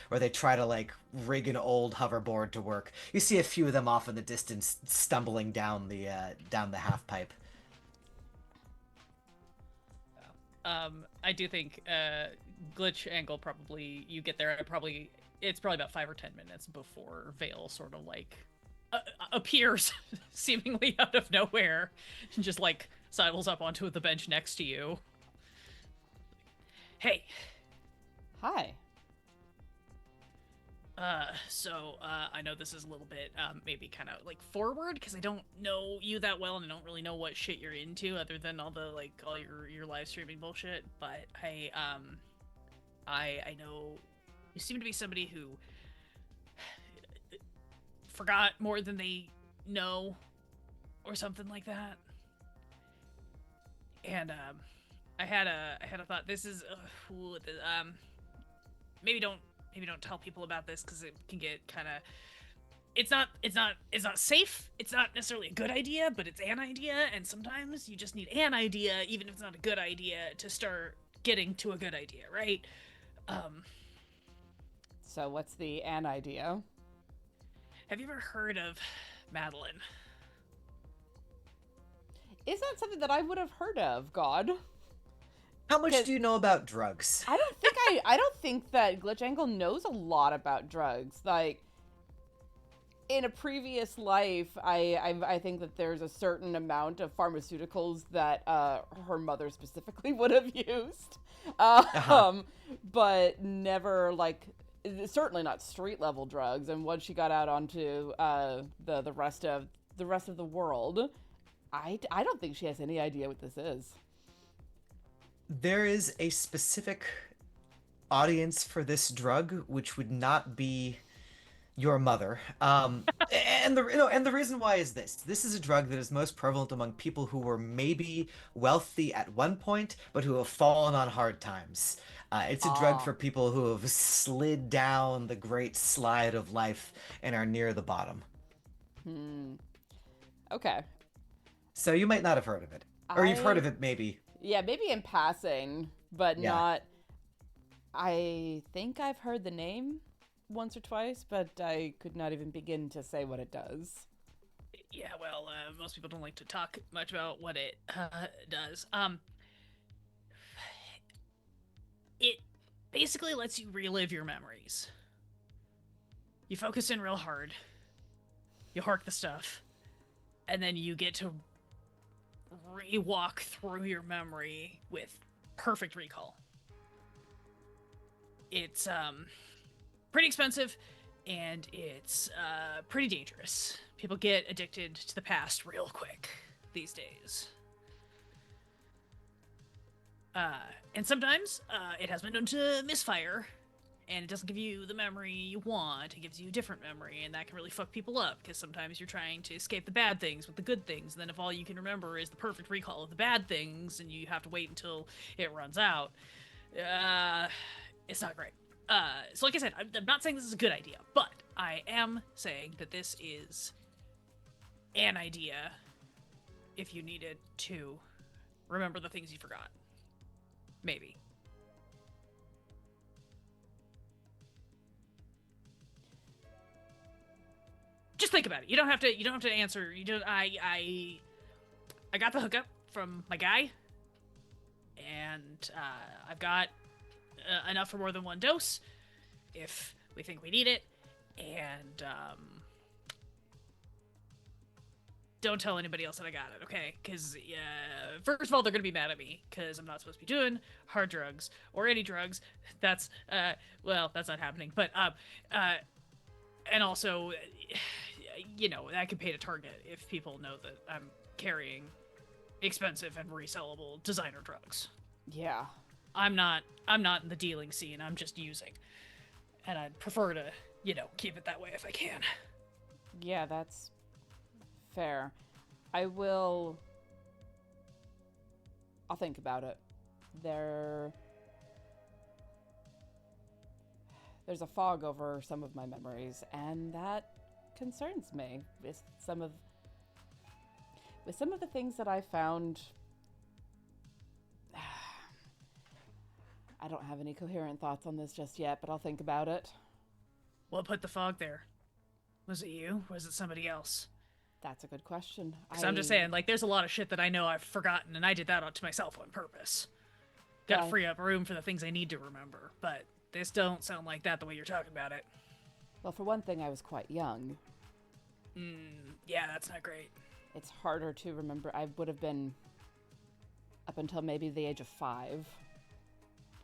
where they try to like rig an old hoverboard to work. You see a few of them off in the distance stumbling down the half pipe. I do think GlitchAngle, probably you get there it's probably about 5 or 10 minutes before Vale sort of like appears seemingly out of nowhere and just like sidles up onto the bench next to you. Hey. Hi. So I know this is a little bit maybe kind of like forward, because I don't know you that well and I don't really know what shit you're into other than all your live streaming bullshit, but I know you seem to be somebody who forgot more than they know or something like that. And I had a thought. This is maybe don't tell people about this, because it can get kind of it's not safe. It's not necessarily a good idea, but it's an idea, and sometimes you just need an idea, even if it's not a good idea, to start getting to a good idea, right? Um, So what's the an idea? have you ever heard of Madeline? Is that something that I would have heard of, God? How much Cause- do you know about drugs? I don't think that GlitchAngle knows a lot about drugs. Like, in a previous life, I think that there's a certain amount of pharmaceuticals that her mother specifically would have used, but never like certainly not street level drugs. And once she got out onto the rest of the world, I don't think she has any idea what this is. There is a specific audience for this drug, which would not be your mother. And the reason why is this. This is a drug that is most prevalent among people who were maybe wealthy at one point, but who have fallen on hard times. It's a drug for people who have slid down the great slide of life and are near the bottom. Okay. So you might not have heard of it. Or you've heard of it maybe. Yeah, maybe in passing, but Yeah. not. I think I've heard the name once or twice, but I could not even begin to say what it does. Yeah, well, most people don't like to talk much about what it does. It basically lets you relive your memories. You focus in real hard, you hark the stuff, and then you get to re-walk through your memory with perfect recall. It's pretty expensive, and it's pretty dangerous. People get addicted to the past real quick these days. And sometimes it has been known to misfire, and it doesn't give you the memory you want. It gives you a different memory, and that can really fuck people up, because sometimes you're trying to escape the bad things with the good things, and then if all you can remember is the perfect recall of the bad things, and you have to wait until it runs out, it's not great. So like I said, I'm not saying this is a good idea, but I am saying that this is an idea if you needed to remember the things you forgot. Maybe. Just think about it. You don't have to answer. You don't I got the hookup from my guy, and I've got enough for more than one dose if we think we need it, and don't tell anybody else that I got it, okay? Because first of all, they're gonna be mad at me because I'm not supposed to be doing hard drugs or any drugs. That's well, that's not happening. But and also, you know, that could pay to target if people know that I'm carrying expensive and resellable designer drugs. Yeah. I'm not in the dealing scene. I'm just using, and I'd prefer to, you know, keep it that way if I can. Yeah, that's fair. I'll think about it. There's a fog over some of my memories, and that concerns me with some of the things that I found. I don't have any coherent thoughts on this just yet, but I'll think about it. What put the fog there? Was it you? Or was it somebody else? That's a good question. Because I'm just saying, like, there's a lot of shit that I know I've forgotten, and I did that to myself on purpose. Gotta Yeah. free up room for the things I need to remember, but this don't sound like that the way you're talking about it. Well, for one thing, I was quite young. Yeah, that's not great. It's harder to remember. I would have been up until maybe the age of 5.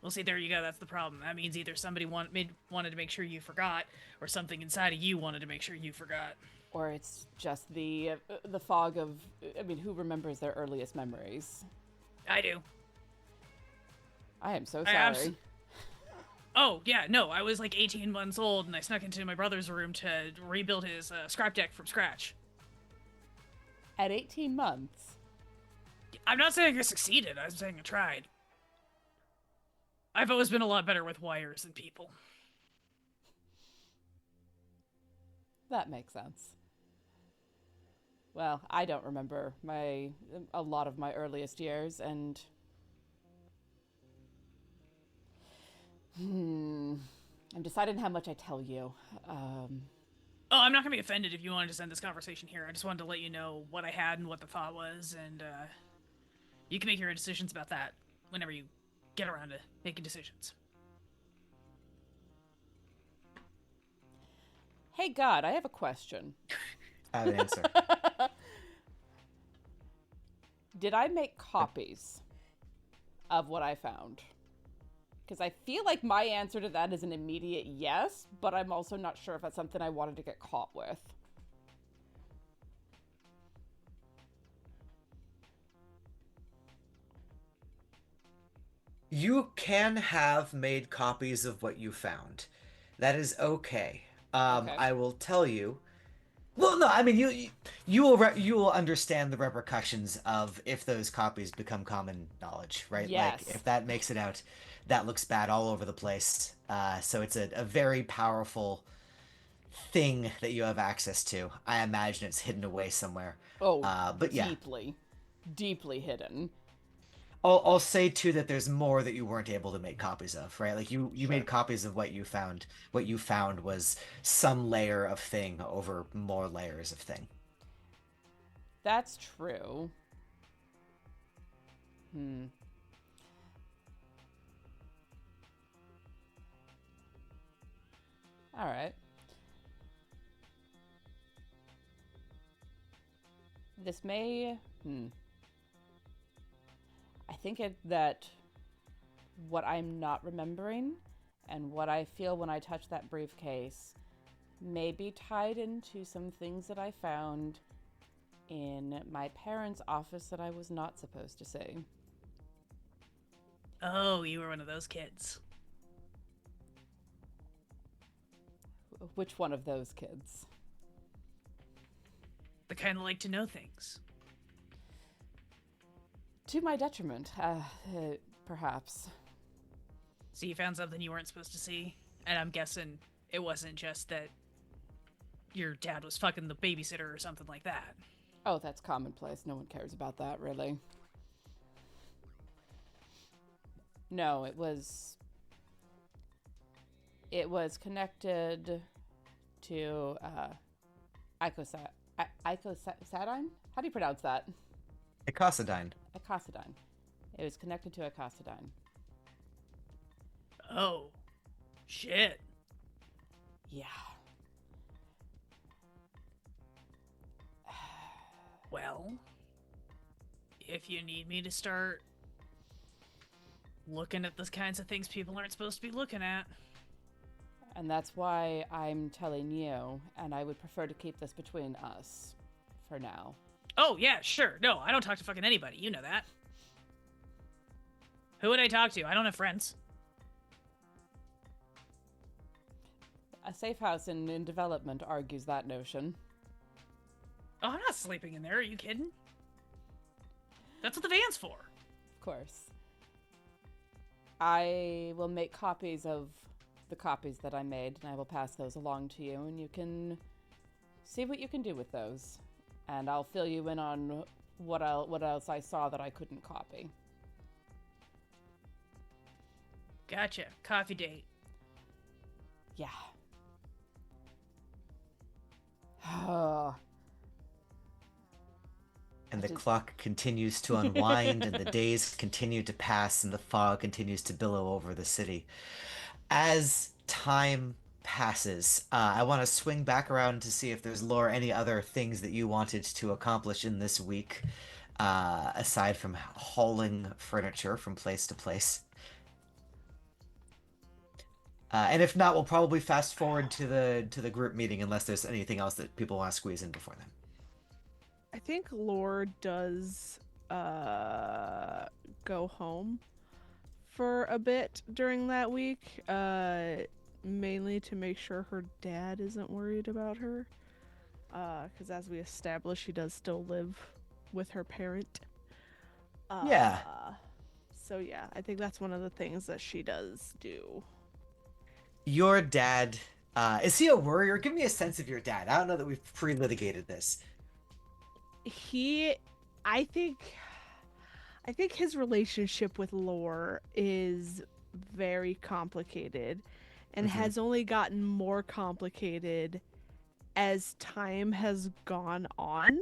Well, see, there you go. That's the problem. That means either somebody wanted to make sure you forgot, or something inside of you wanted to make sure you forgot. Or it's just the fog of, I mean, who remembers their earliest memories? I do. I am so I sorry. Oh, yeah, no, I was like 18 months old, and I snuck into my brother's room to rebuild his scrap deck from scratch. At 18 months. I'm not saying I succeeded, I'm saying I tried. I've always been a lot better with wires than people. That makes sense. Well, I don't remember a lot of my earliest years, and I'm deciding how much I tell you. Oh, I'm not gonna be offended if you wanted to end this conversation here. I just wanted to let you know what I had and what the thought was, and you can make your own decisions about that whenever you get around to making decisions. Hey, God, I have a question. I have an answer. Did I make copies of what I found? Because I feel like my answer to that is an immediate yes, but I'm also not sure if that's something I wanted to get caught with. You can have made copies of what you found. That is okay. Okay. I will tell you. Well, no, I mean you will understand the repercussions of if those copies become common knowledge, right? Like Yes. if that makes it out, that looks bad all over the place. So it's a very powerful thing that you have access to. I imagine it's hidden away somewhere. Oh, But yeah, deeply, deeply hidden. I'll say too that there's more that you weren't able to make copies of, right? Like you Sure. made copies of what you found. What you found was some layer of thing over more layers of thing. That's true. All right. This may. I think that what I'm not remembering and what I feel when I touch that briefcase may be tied into some things that I found in my parents' office that I was not supposed to see. Oh, you were one of those kids. Which one of those kids? The kind of like to know things. To my detriment, perhaps. So you found something you weren't supposed to see, and I'm guessing it wasn't just that your dad was fucking the babysitter or something like that. Oh, that's commonplace. No one cares about that, really. No, it was connected to icosadine. How do you pronounce that? Icosadine. Icosadine. It was connected to icosadine. Oh, shit. Yeah. Well, if you need me to start looking at the kinds of things people aren't supposed to be looking at. And that's why I'm telling you, and I would prefer to keep this between us for now. Oh, yeah, sure. No, I don't talk to fucking anybody. You know that. Who would I talk to? I don't have friends. A safe house in development argues that notion. Oh, I'm not sleeping in there. Are you kidding? That's what the van's for. Of course. I will make copies of the copies that I made, and I will pass those along to you, and you can see what you can do with those. And I'll fill you in on what else I saw that I couldn't copy. Gotcha. Coffee date. Yeah. And the clock continues to unwind, and the days continue to pass, and the fog continues to billow over the city. As time passes, I want to swing back around to see if there's Laura any other things that you wanted to accomplish in this week, aside from hauling furniture from place to place. And if not, we'll probably fast forward to the group meeting unless there's anything else that people want to squeeze in before then. I think Lore does go home for a bit during that week, mainly to make sure her dad isn't worried about her, because as we established, she does still live with her parent. Yeah. So yeah, I think that's one of the things that she does do. Your dad Is he a worrier? Give me a sense of your dad. I don't know that we've pre-litigated this. He, I think, I think his relationship with Lore is very complicated and Hmm. has only gotten more complicated as time has gone on.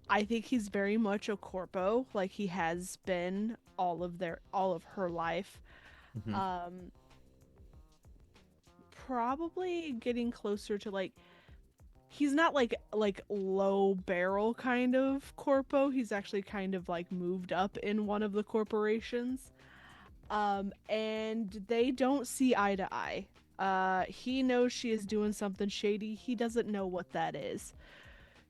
I think he's very much a corpo, like he has been all of her life. Hmm. Um, Probably getting closer to like he's not like low barrel kind of corpo. He's actually kind of like moved up in one of the corporations. And they don't see eye to eye. He knows she is doing something shady. He doesn't know what that is.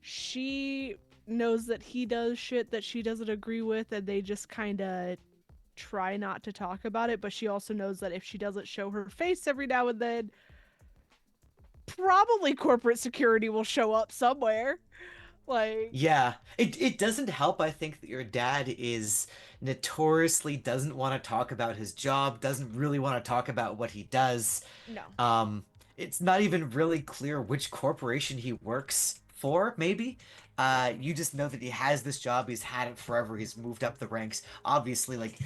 She knows that he does shit that she doesn't agree with, and they just kind of try not to talk about it. But she also knows that if she doesn't show her face every now and then, probably corporate security will show up somewhere. Like, Yeah, it doesn't help, I think, that your dad is notoriously doesn't want to talk about his job, doesn't really want to talk about what he does. no. Um, it's not even really clear which corporation he works for, maybe. You just know that he has this job, he's had it forever, he's moved up the ranks. Obviously, like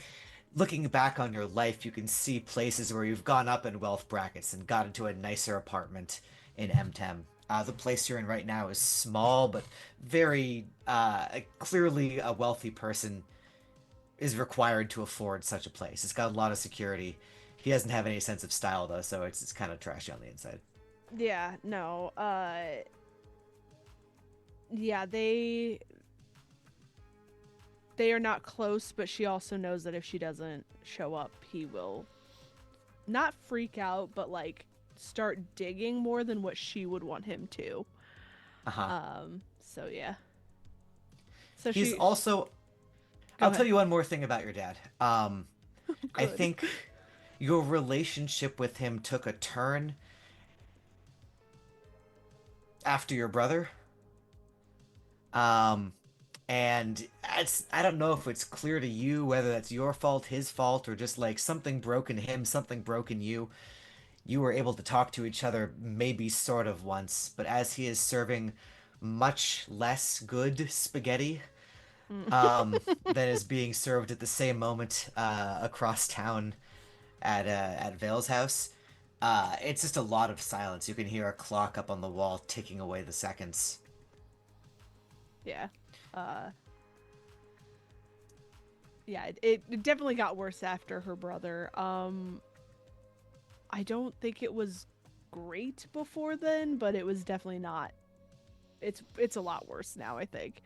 looking back on your life, you can see places where you've gone up in wealth brackets and got into a nicer apartment in M10. The place you're in right now is small, but very clearly a wealthy person is required to afford such a place. It's got a lot of security. He doesn't have any sense of style though, so it's kind of trashy on the inside. Yeah, no. Yeah, they are not close, but she also knows that if she doesn't show up, he will not freak out, but like start digging more than what she would want him to. Uh-huh. So yeah. So He's she also go I'll tell ahead. you one more thing about your dad. I Good. think your relationship with him took a turn after your brother. Um, and I don't know if it's clear to you whether that's your fault, his fault, or just like something broke in him, something broke in you. You were able to talk to each other maybe sort of once, but as he is serving much less good spaghetti Mm. than is being served at the same moment across town at Vale's house, it's just a lot of silence. You can hear a clock up on the wall ticking away the seconds. Yeah. Uh yeah, it definitely got worse after her brother. I don't think it was great before then, but it was definitely not. It's a lot worse now, I think.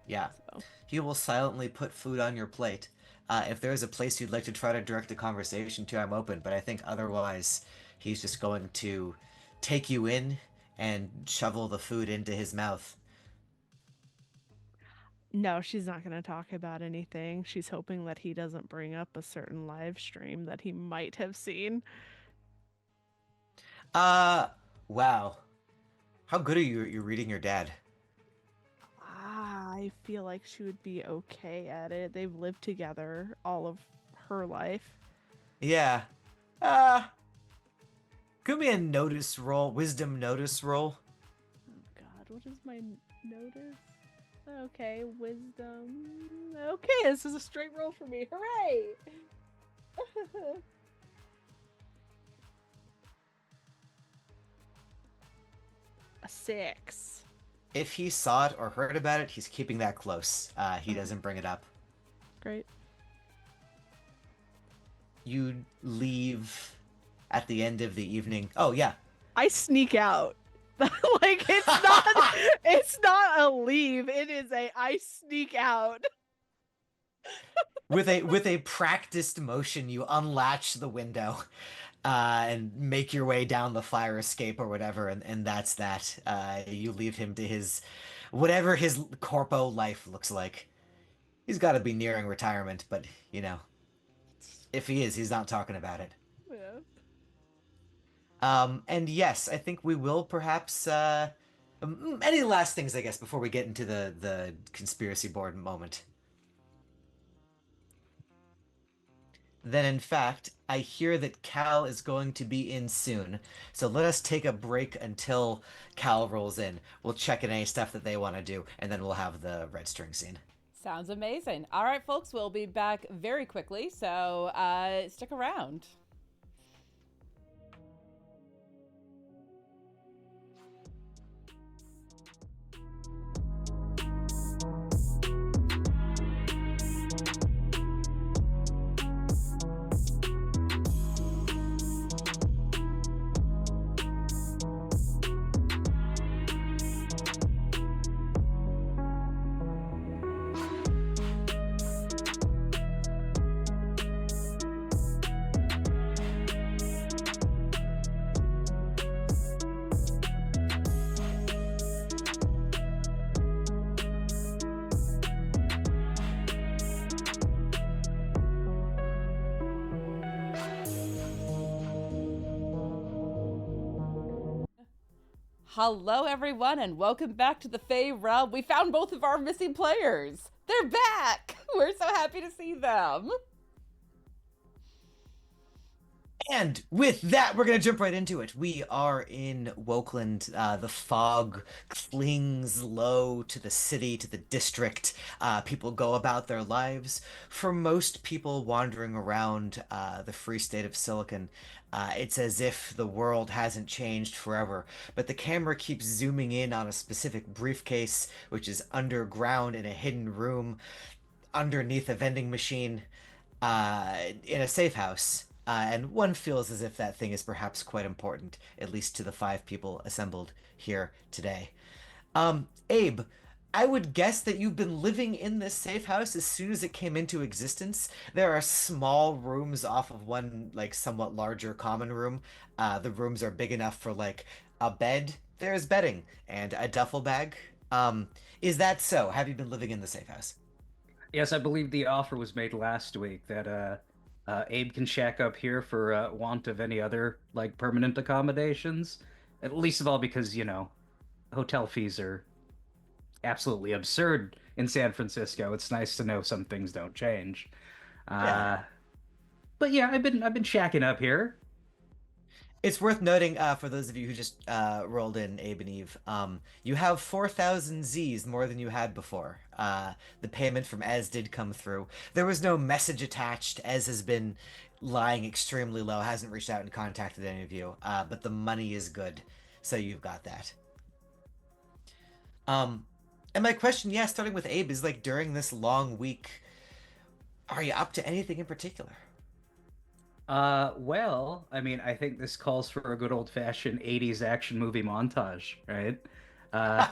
Yeah. So, He will silently put food on your plate. If there is a place you'd like to try to direct a conversation to, I'm open, but I think otherwise he's just going to take you in and shovel the food into his mouth. no, she's not going to talk about anything. She's hoping that he doesn't bring up a certain live stream that he might have seen. Uh, wow. How good are you at you reading your dad? I feel like she would be okay at it. They've lived together all of her life. Yeah. Uh, give me a notice roll, wisdom notice roll. Oh god, what is my notice? Okay, wisdom. Okay, this is a straight roll for me. Hooray! A 6. If he saw it or heard about it, he's keeping that close. He Okay, doesn't bring it up. great. You leave at the end of the evening. Oh, yeah. I sneak out. Like it's not a leave. It is a I sneak out. With a practiced motion, you unlatch the window and make your way down the fire escape or whatever, and that's that. You leave him to his whatever his corpo life looks like. He's got to be nearing retirement, but you know, if he is, he's not talking about it. Yeah. And yes, I think we will perhaps. Any last things, I guess, before we get into the conspiracy board moment? then in fact, I hear that Cal is going to be in soon. So let us take a break until Cal rolls in. We'll check in any stuff that they want to do, and then we'll have the red string scene. Sounds amazing. All right, folks, we'll be back very quickly, so stick around. Hello, everyone, and welcome back to the Fae Realm. We found both of our missing players. They're back. We're so happy to see them. And with that, we're going to jump right into it. We are in Wokeland. The fog clings low to the city, to the district. People go about their lives. For most people wandering around the free state of Silicon, it's as if the world hasn't changed forever. But the camera keeps zooming in on a specific briefcase, which is underground in a hidden room, underneath a vending machine, in a safe house. And one feels as if that thing is perhaps quite important, at least to the 5 people assembled here today. Abe, I would guess that you've been living in this safe house as soon as it came into existence. There are small rooms off of one, like, somewhat larger common room. The rooms are big enough for, like, a bed. There's bedding and a duffel bag. Is that so? Have you been living in the safe house? Yes, I believe the offer was made last week that Abe can shack up here for want of any other like permanent accommodations. At least of all because, hotel fees are absolutely absurd in San Francisco. It's nice to know some things don't change. Yeah. But yeah, I've been shacking up here. It's worth noting, for those of you who just rolled in, Abe and Eve, you have 4,000 Zs more than you had before. The payment from Ez did come through. There was no message attached. Ez has been lying extremely low, hasn't reached out and contacted any of you, but the money is good, so you've got that. And my question, yeah, starting with Abe, is like, during this long week, are you up to anything in particular? Well, I mean, I think this calls for a good old-fashioned 80s action movie montage, right? Uh,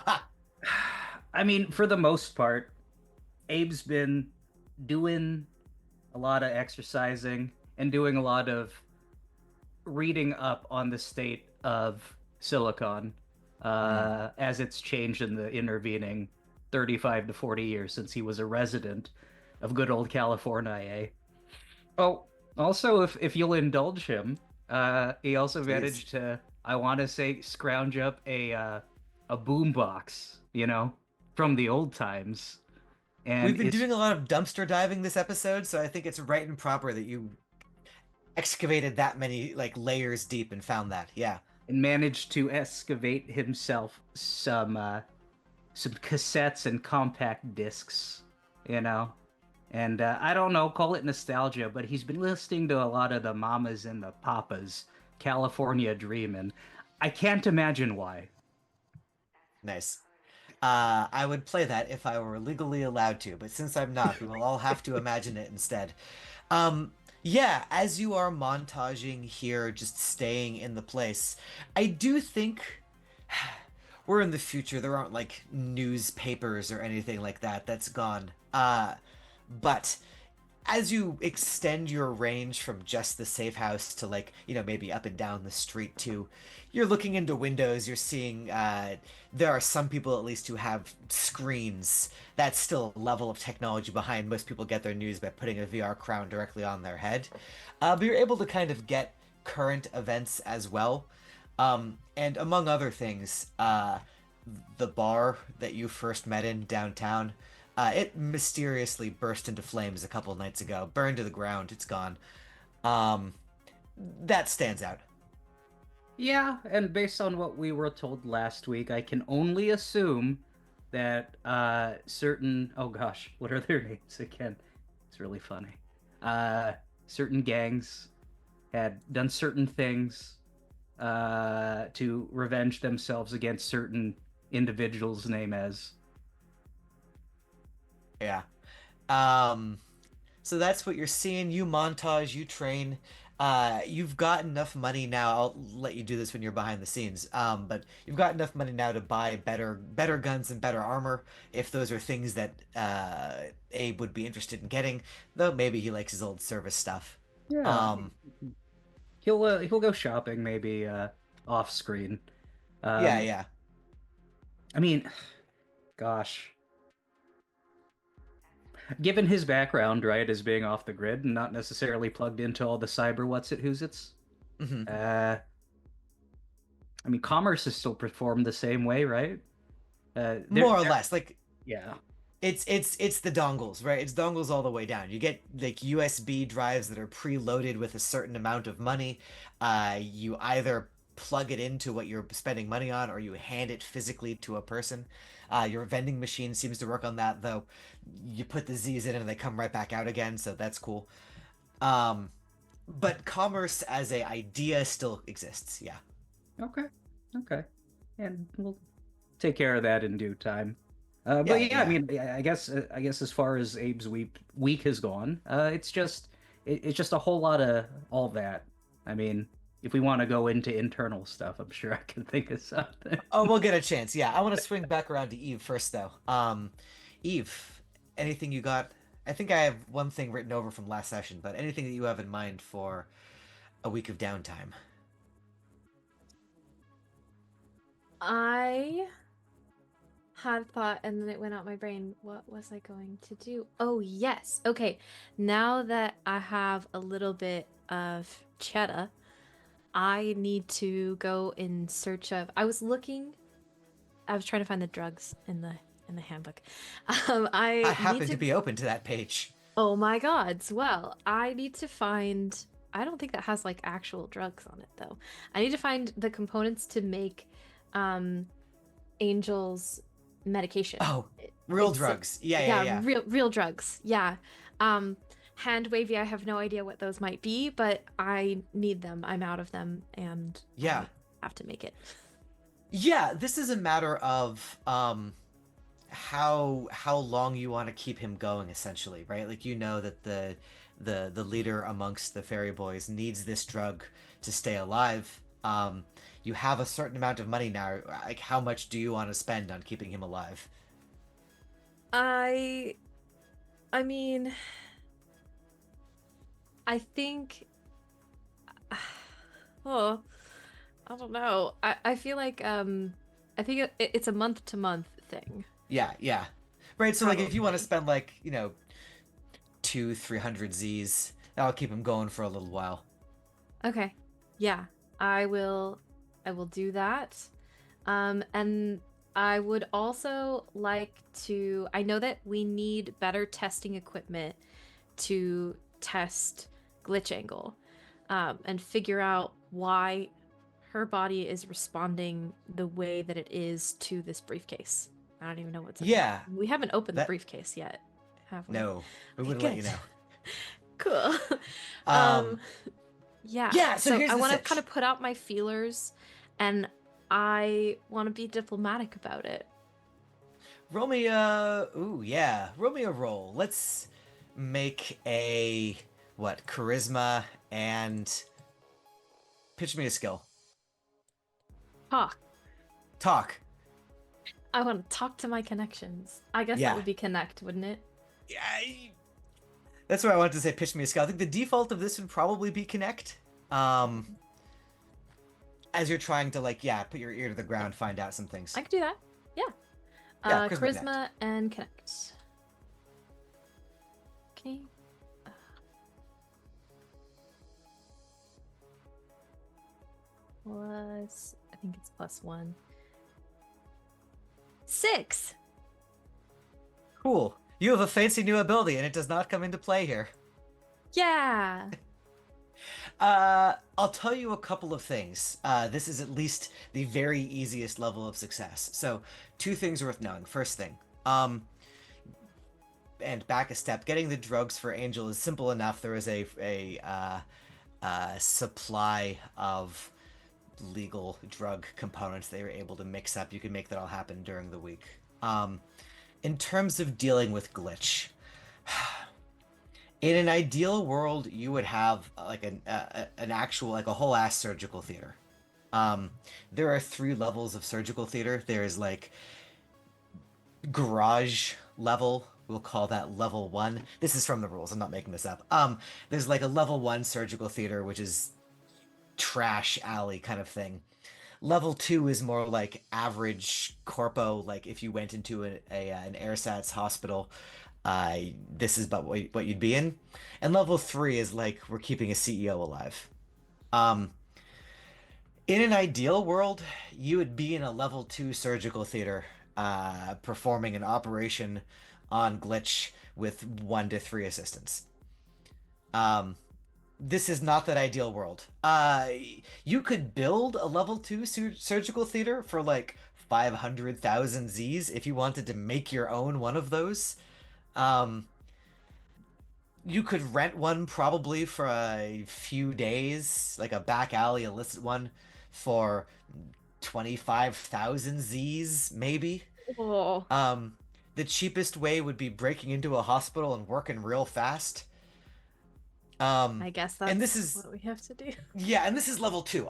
I mean, for the most part, Abe's been doing a lot of exercising and doing a lot of reading up on the state of Silicon, as it's changed in the intervening 35 to 40 years since he was a resident of good old California, eh? Oh, also, if you'll indulge him, he also managed to, I want to say, scrounge up a boombox, from the old times. And We've been doing a lot of dumpster diving this episode, so I think it's right and proper that you excavated that many like layers deep and found that. Yeah. and managed to excavate himself some cassettes and compact discs, And I don't know, call it nostalgia, but he's been listening to a lot of the Mamas and the Papas, California Dreamin'. I can't imagine why. Nice. I would play that if I were legally allowed to, but since I'm not, we will all have to imagine it instead. Yeah, as you are montaging here, just staying in the place, I do think we're in the future. There aren't like newspapers or anything like that. That's gone. But as you extend your range from just the safe house to like, maybe up and down the street too, you're looking into windows, you're seeing there are some people at least who have screens. That's still a level of technology behind. Most people get their news by putting a VR crown directly on their head. But you're able to kind of get current events as well. And among other things, the bar that you first met in downtown, it mysteriously burst into flames a couple nights ago, burned to the ground, it's gone. Um, that stands out. Yeah, and based on what we were told last week, I can only assume that certain oh gosh, what are their names again? It's really funny. Uh Certain gangs had done certain things to revenge themselves against certain individuals name as. Yeah. So that's what you're seeing. You montage, you train. You've got enough money now. I'll let you do this when you're behind the scenes. But you've got enough money now to buy better guns and better armor, if those are things that Abe would be interested in getting. Though maybe he likes his old service stuff. Yeah, Um, he'll go shopping maybe off screen. yeah, Um, yeah. I mean, gosh, given his background, right, as being off the grid and not necessarily plugged into all the cyber what's it who's it's, Hmm. I mean, commerce is still performed the same way, right? More or less. Like Yeah, it's the dongles, right? It's dongles all the way down. You get like USB drives that are preloaded with a certain amount of money. You either plug it into what you're spending money on, or you hand it physically to a person. Your vending machine seems to work on that, though. You put the Z's in and they come right back out again, so that's cool. Um, but commerce as a idea still exists. Yeah. okay, okay, and we'll take care of that in due time. But Yeah, yeah, I yeah. mean, I guess as far as Abe's week has gone, it's just a whole lot of all that. I mean, if we want to go into internal stuff, I'm sure I can think of something. Oh, we'll get a chance. Yeah, I want to swing back around to Eve first, though. Eve, anything you got? I think I have one thing written over from last session, but anything that you have in mind for a week of downtime? I had thought, and then it went out my brain. What was I going to do? Oh, yes. Okay. Now that I have a little bit of cheddar, I need to go in search of. I was trying to find the drugs in the handbook. I I need happen to be open to that page. Oh my gods. Well, I need to find. I don't think that has like actual drugs on it though. I need to find the components to make Angel's medication. Oh, real It's drugs. Yeah. real drugs. Yeah. Hand wavy, I have no idea what those might be, but I need them. I'm out of them and Yeah. I have to make it. Yeah, this is a matter of how long you want to keep him going, essentially, right? Like, you know that the leader amongst the fairy boys needs this drug to stay alive. You have a certain amount of money now. Like, how much do you want to spend on keeping him alive? I mean, I think oh, I don't know. I feel like I think it's a month to month thing. Yeah. Right, so like if you want to Probably. spend like, 200-300 Z's, that'll keep him going for a little while. Okay. Yeah, I will do that. And I would also like to I know that we need better testing equipment to test GlitchAngle, and figure out why her body is responding the way that it is to this briefcase. I don't even know what's in it. Yeah, We haven't opened the that briefcase yet, have we? no, we Okay, wouldn't let you good. know. Cool. Um, Yeah. yeah, so here's I the want to sitch. kind of put out my feelers, and I want to be diplomatic about it. Roll me roll me a roll. Let's make a charisma and pitch me a skill. Talk. Talk. I want to talk to my connections. I guess Yeah. that would be connect, wouldn't it? Yeah, that's why I wanted to say pitch me a skill. I think the default of this would probably be connect. As you're trying to put your ear to the ground, find out some things. I could do that. Yeah. Yeah, charisma Charisma and connect. Okay. Plus, I think it's +1. 6. Cool. You have a fancy new ability, and it does not come into play here. Yeah. I'll tell you a couple of things. This is at least the very easiest level of success. So, two things worth knowing. First thing, and back a step, getting the drugs for Angel is simple enough. There is a supply of legal drug components they were able to mix up. You can make that all happen during the week. In terms of dealing with Glitch, in an ideal world, you would have like an actual like a whole ass surgical theater. There are 3 levels of surgical theater. There's like garage level. We'll call that level 1. This is from the rules. I'm not making this up. There's like a level 1 surgical theater, which is trash alley kind of thing. Level 2 is more like average corpo. Like if you went into an AirSats hospital, this is about what you'd be in. And level 3 is like we're keeping a CEO alive. In an ideal world, you would be in a level 2 surgical theater, performing an operation on Glitch with 1 to 3 assistants. This is not that ideal world. You could build a level 2 surgical theater for like 500,000 Z's if you wanted to make your own one of those. You could rent one probably for a few days, like a back alley illicit one for 25,000 Z's, maybe. Oh, The cheapest way would be breaking into a hospital and working real fast. I guess that's and this is what we have to do. Yeah, and this is level 2.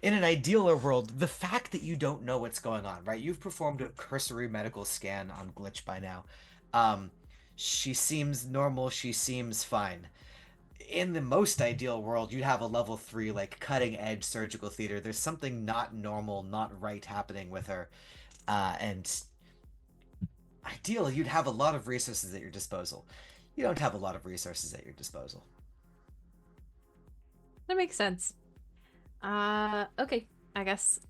In an idealer world, the fact that you don't know what's going on, right? You've performed a cursory medical scan on Glitch by now. She seems normal. She seems fine. In the most ideal world, you'd have a level 3, like, cutting-edge surgical theater. There's something not normal, not right happening with her. And ideally, you'd have a lot of resources at your disposal. You don't have a lot of resources at your disposal. That makes sense. Okay. I guess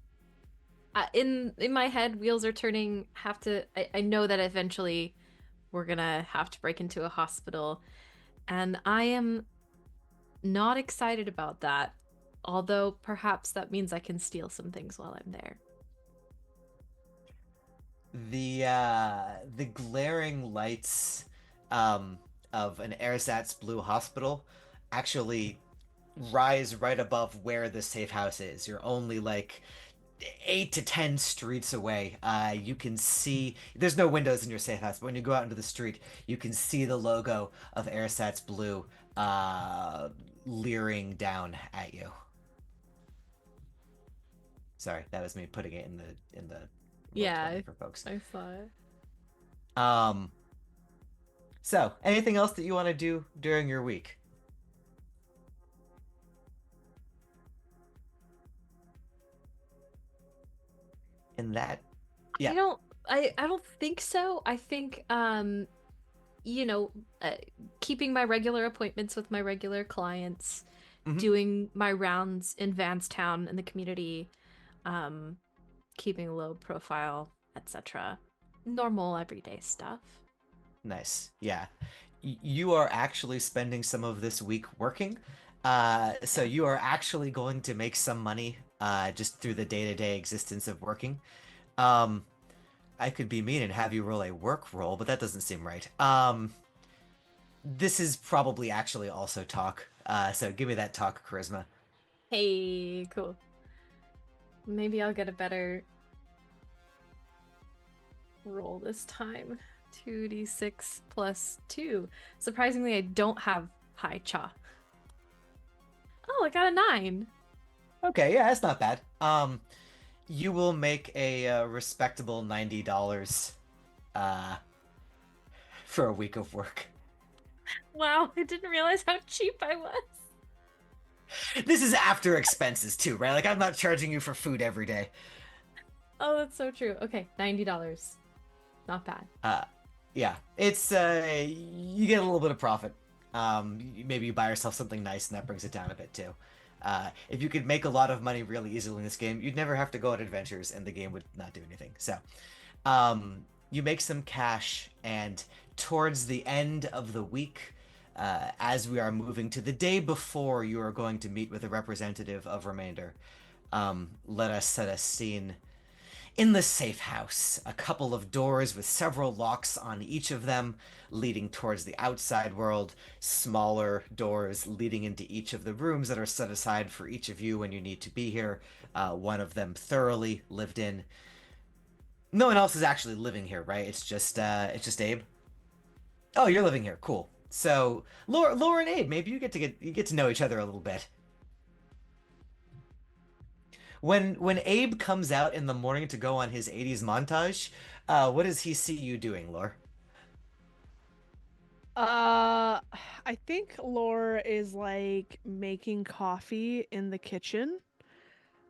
in my head, wheels are turning. I know that eventually we're gonna have to break into a hospital, and I am not excited about that. Although perhaps that means I can steal some things while I'm there. The glaring lights of an AirSats Blue hospital actually rise right above where the safe house is. You're only like 8 to 10 streets away. You can see there's no windows in your safe house, but when you go out into the street, you can see the logo of AirSats Blue leering down at you. Sorry, that was me putting it in the Yeah, for folks. I saw it. So, anything else that you want to do during your week? In that, yeah. I don't think so. I think you know, keeping my regular appointments with my regular clients, doing my rounds in Vanstown in the community, keeping a low profile, etc. Normal everyday stuff. Nice. Yeah. You are actually spending some of this week working. So you are actually going to make some money just through the day-to-day existence of working. I could be mean and have you roll a work roll, but that doesn't seem right. This is probably actually also talk. So give me that talk charisma. Hey, cool. Maybe I'll get a better roll this time. 2d6 plus 2. Surprisingly, I don't have high cha. Oh, I got a 9. Okay, yeah, that's not bad. You will make a respectable $90 for a week of work. Wow, I didn't realize how cheap I was. This is after expenses too, right? Like I'm not charging you for food every day. Oh, that's so true. Okay, $90. Not bad. Yeah, it's you get a little bit of profit. Maybe you buy yourself something nice, and that brings it down a bit too. If you could make a lot of money really easily in this game, you'd never have to go on adventures, and the game would not do anything. So, you make some cash, and towards the end of the week, as we are moving to the day before you are going to meet with a representative of Remainder, let us set a scene. In the safe house, a couple of doors with several locks on each of them, leading towards the outside world, smaller doors leading into each of the rooms that are set aside for each of you when you need to be here. One of them thoroughly lived in. No one else is actually living here, right? It's just Abe. Oh, you're living here. Cool. So, Laura and Abe, maybe you get to know each other a little bit. When Abe comes out in the morning to go on his 80s montage, what does he see you doing, Lore? I think Laura is like making coffee in the kitchen.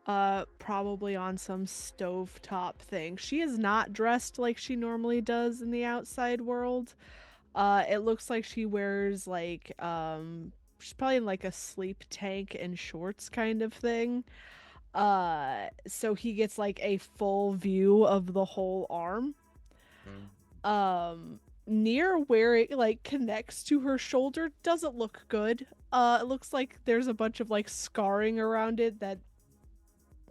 Probably on some stovetop thing. She is not dressed like she normally does in the outside world. It looks like she wears like she's probably in like a sleep tank and shorts kind of thing. So he gets like a full view of the whole arm. Near where it like connects to her shoulder doesn't look good. It looks like there's a bunch of like scarring around it that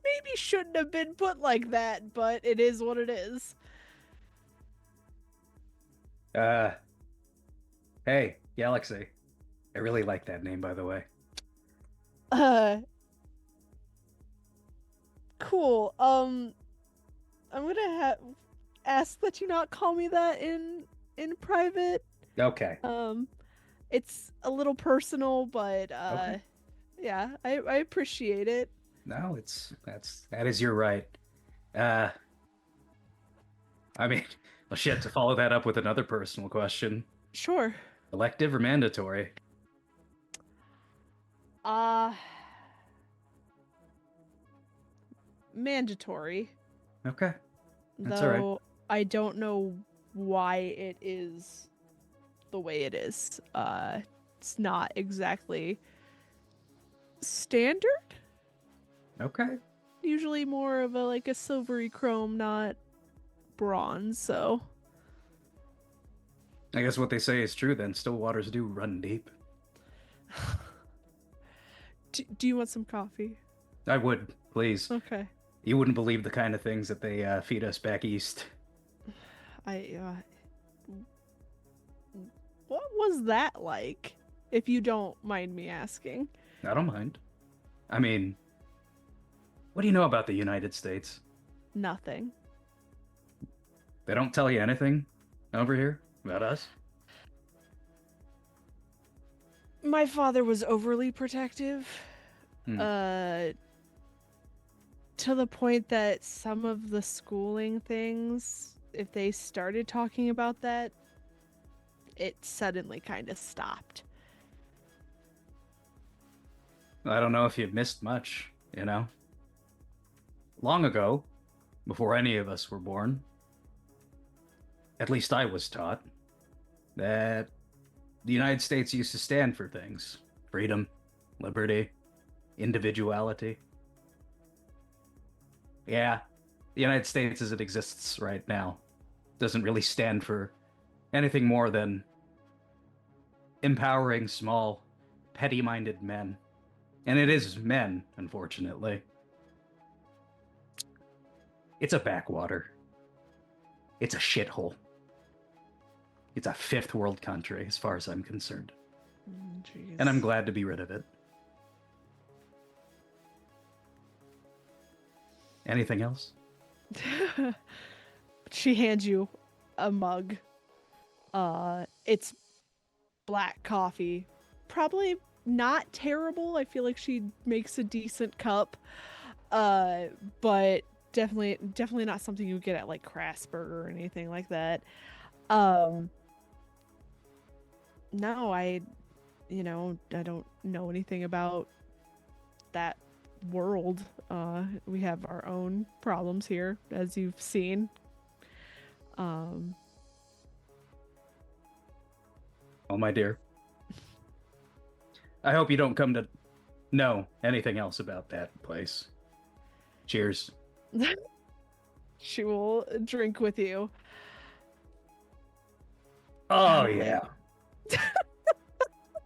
maybe shouldn't have been put like that, but it is what it is. Hey, Galaxy. I really like that name, by the way. Cool. I'm gonna ask that you not call me that in private. Okay. It's a little personal, but Okay. yeah, I appreciate it. No, that is your right. I mean, well, shit. To follow that up with another personal question: Sure. elective or mandatory? Mandatory. Okay. That's Though all right. I don't know why it is the way it is. It's not exactly standard. Okay. Usually more of a like a silvery chrome, not bronze. So I guess what they say is true then. Still waters do run deep. do you want some coffee? I would, please. Okay. You wouldn't believe the kind of things that they feed us back east. What was that like? If you don't mind me asking. I don't mind. I mean, what do you know about the United States? Nothing. They don't tell you anything over here about us? My father was overly protective. To the point that some of the schooling things, if they started talking about that, it suddenly kind of stopped. I don't know if you've missed much, you know? Long ago, before any of us were born, at least I was taught, that the United States used to stand for things: freedom, liberty, individuality. Yeah, the United States as it exists right now doesn't really stand for anything more than empowering small, petty-minded men. And it is men, unfortunately. It's a backwater. It's a shithole. It's a fifth world country, as far as I'm concerned. Jeez. And I'm glad to be rid of it. Anything else? She hands you a mug. It's black coffee. Probably not terrible. I feel like she makes a decent cup. But definitely not something you get at like Crasburger or anything like that. No, I don't know anything about that world. We have our own problems here, as you've seen. Oh, my dear. I hope you don't come to know anything else about that place. Cheers. She will drink with you. Oh, yeah.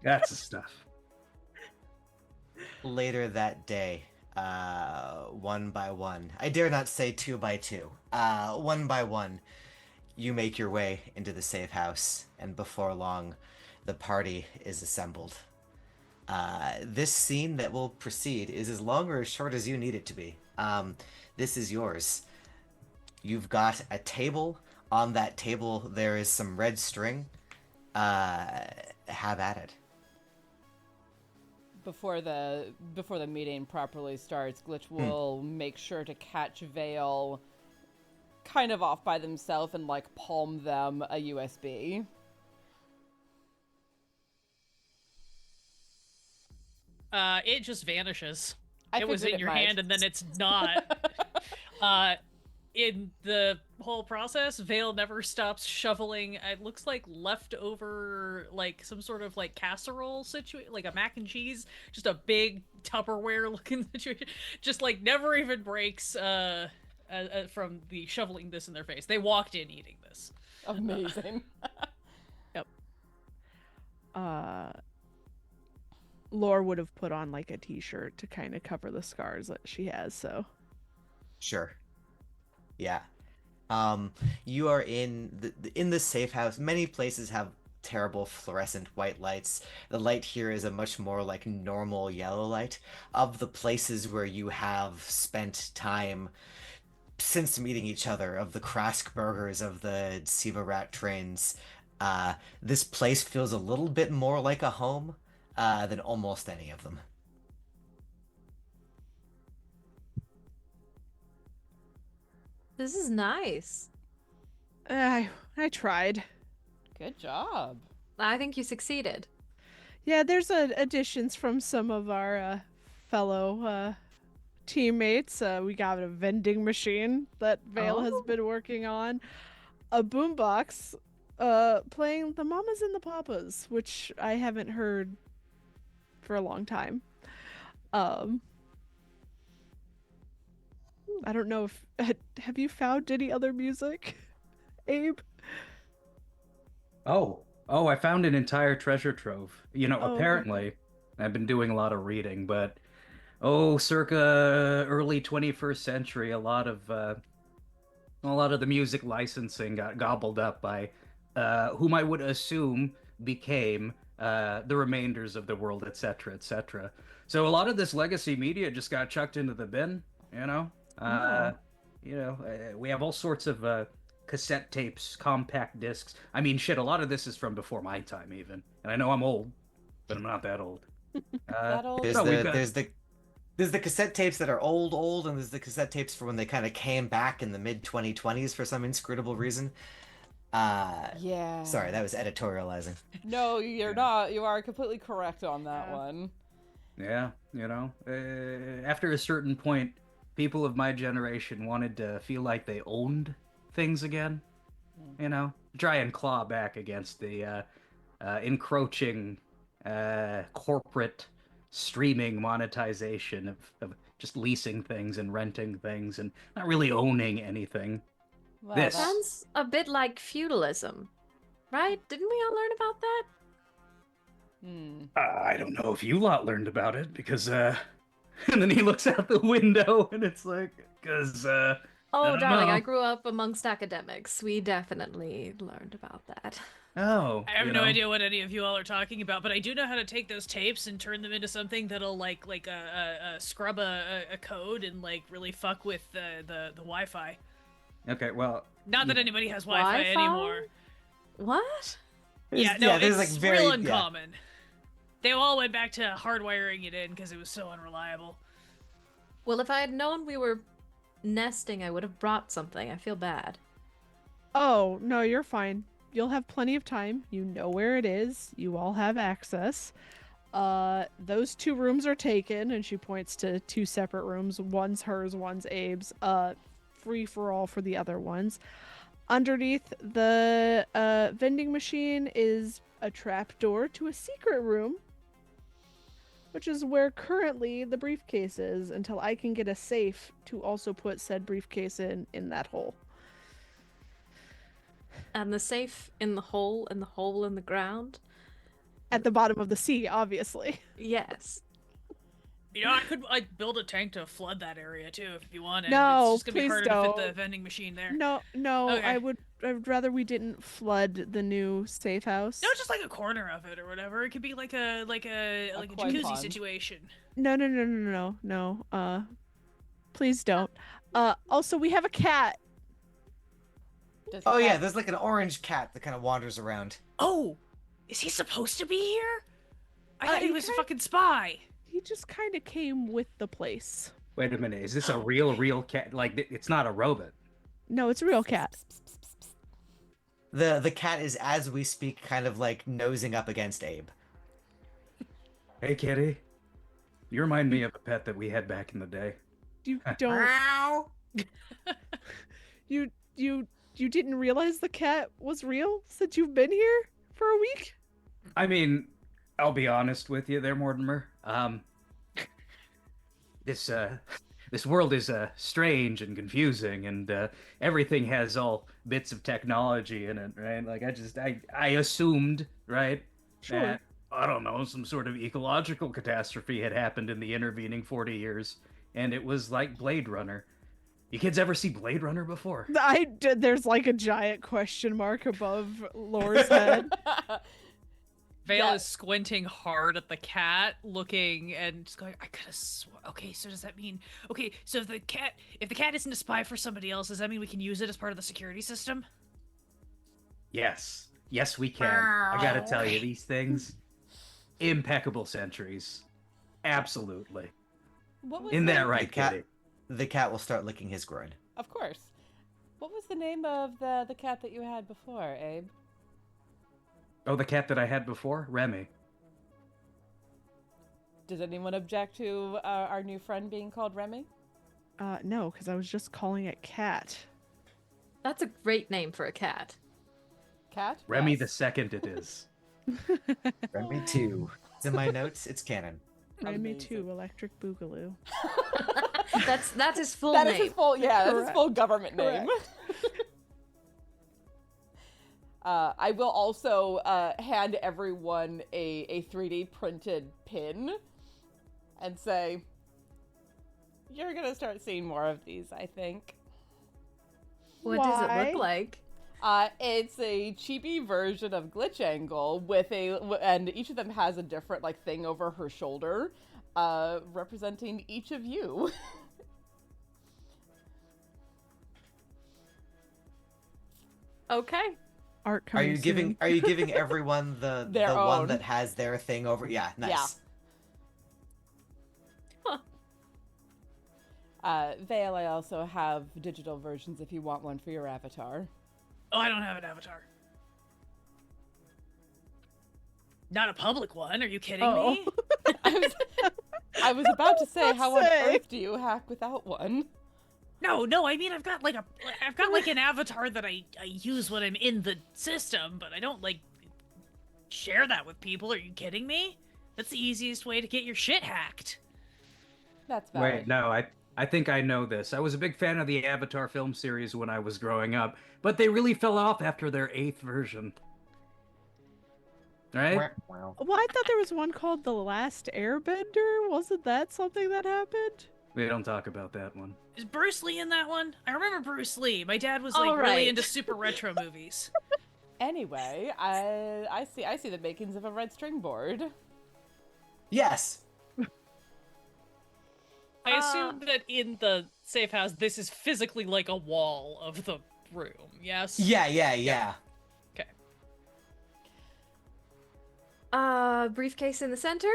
That's the stuff. Later that day, one by one, I dare not say two by two, one by one, you make your way into the safe house, and before long, the party is assembled. This scene that will proceed is as long or as short as you need it to be. This is yours. You've got a table. On that table, there is some red string. Have at it. Before the meeting properly starts, Glitch will make sure to catch Vale kind of off by themselves and like palm them a USB. It just vanishes. I It was figured in your might. hand and then it's not. In the whole process, Vale never stops shoveling. It looks like leftover, like some sort of like casserole situation, like a mac and cheese, just a big Tupperware looking situation. Just like never even breaks from the shoveling this in their face. They walked in eating this. Amazing. Lore would have put on like a t-shirt to kind of cover the scars that she has, so. Sure. Yeah. You are in the safe house. Many places have terrible fluorescent white lights. The light here is a much more like normal yellow light. Of the places where you have spent time since meeting each other, of the Krask burgers, of the Siva rat trains, this place feels a little bit more like a home than almost any of them. This is nice. I tried. Good job. I think you succeeded. Yeah, there's additions from some of our fellow teammates. We got a vending machine that Vale has been working on, a boombox playing the Mamas and the Papas, which I haven't heard for a long time. I don't know if have you found any other music, Abe? I found an entire treasure trove. You know, Oh, apparently, I've been doing a lot of reading, but circa early 21st century, a lot of the music licensing got gobbled up by whom I would assume became the remainders of the world, etc., etc. So a lot of this legacy media just got chucked into the bin, you know. We have all sorts of cassette tapes, compact discs. I mean, shit, a lot of this is from before my time, even. And I know I'm old, but I'm not that old. That old. There's the cassette tapes that are old, and there's the cassette tapes for when they kind of came back in the mid 2020s for some inscrutable reason. Yeah. Sorry, that was editorializing. No, you're not. You are completely correct on that one. Yeah, you know, after a certain point, people of my generation wanted to feel like they owned things again. You know, try and claw back against the encroaching corporate streaming monetization of just leasing things and renting things and not really owning anything. Well, This. Sounds a bit like feudalism, right? Didn't we all learn about that? I don't know if you lot learned about it because and then he looks out the window and it's like, because Oh, don't darling, know. I grew up amongst academics. We definitely learned about that. oh, I have you no know. idea what any of you all are talking about, but I do know how to take those tapes and turn them into something that'll like scrub a code and like really fuck with the Wi-Fi. Okay, well, Not that anybody has Wi-Fi anymore. What? Yeah, no, there's it's like very real uncommon. They all went back to hardwiring it in because it was so unreliable. Well, if I had known we were nesting, I would have brought something. I feel bad. Oh, no, you're fine. You'll have plenty of time. You know where it is. You all have access. Those 2 rooms are taken, and she points to 2 separate rooms. One's hers, one's Abe's. Free for all for the other ones. Underneath the vending machine is a trapdoor to a secret room, which is where currently the briefcase is, until I can get a safe to also put said briefcase in that hole. And the safe in the hole in the ground. At the bottom of the sea, obviously. Yes. You know, I'd build a tank to flood that area too if you wanted. No, it's just gonna be please harder to fit the don't. vending machine there. No, Okay. I would rather we didn't flood the new safe house. No, just like a corner of it or whatever. It could be like a koi jacuzzi pond. situation. No. Please don't. Also we have a cat. Does Oh yeah, Cat- there's like an orange cat that kind of wanders around. Oh, is he supposed to be here? I thought he he was a kind- fucking spy. He just kind of came with the place. Wait a minute, is this a real cat? Like, it's not a robot. No, it's a real cat. The cat is, as we speak, kind of like nosing up against Abe. Hey, kitty. You remind me of a pet that we had back in the day. You don't. You didn't realize the cat was real since you've been here for a week? I mean, I'll be honest with you there, Mortimer. This world is strange and confusing, and everything has all bits of technology in it, right? Like I assumed, right, Sure. that I don't know, some sort of ecological catastrophe had happened in the intervening 40 years, and it was like Blade Runner. You kids ever see Blade Runner before? There's like a giant question mark above Lore's head. Vale Yeah. is squinting hard at the cat, looking and just going, I could have okay, so does that mean okay, so if the cat isn't a spy for somebody else, does that mean we can use it as part of the security system? Yes. Yes, we can. I gotta tell you, these things, impeccable sentries. Absolutely. What was In the- that right, The cat- kitty? The cat will start licking his groin. Of course. What was the name of the cat that you had before, Abe? Oh, the cat that I had before? Remy. Does anyone object to our new friend being called Remy? No, because I was just calling it cat. That's a great name for a cat. Cat? Remy Yes. the second it is. Remy 2. It's in my notes. It's canon. Remy Amazing. 2, Electric Boogaloo. That's his full That name. is his full, yeah, that's his Correct. full government name. Correct. I will also hand everyone a 3D printed pin and say, you're going to start seeing more of these, I think. What does it Why? look like? It's a chibi version of GlitchAngle and each of them has a different like thing over her shoulder, representing each of you. Okay. Art Are coming you giving soon. Are you giving everyone the Their the own. one that has their thing over? Yeah, nice. Vale, I also have digital versions if you want one for your avatar. Oh, I don't have an avatar. Not a public one. Are you kidding Oh. me? I was about to say, how on Say. earth do you hack without one? No. I mean, I've got like an avatar that I use when I'm in the system, but I don't like share that with people. Are you kidding me? That's the easiest way to get your shit hacked. That's valid. Wait, no, I think I know this. I was a big fan of the Avatar film series when I was growing up, but they really fell off after their 8th version. Right? Wow. Well, I thought there was one called The Last Airbender. Wasn't that something that happened? We don't talk about that one. Is Bruce Lee in that one? I remember Bruce Lee. My dad was like All really right. into super retro movies. Anyway, I see the makings of a red string board. Yes. I assume that in the safe house, this is physically like a wall of the room, yes? Yeah. Okay. Briefcase in the center?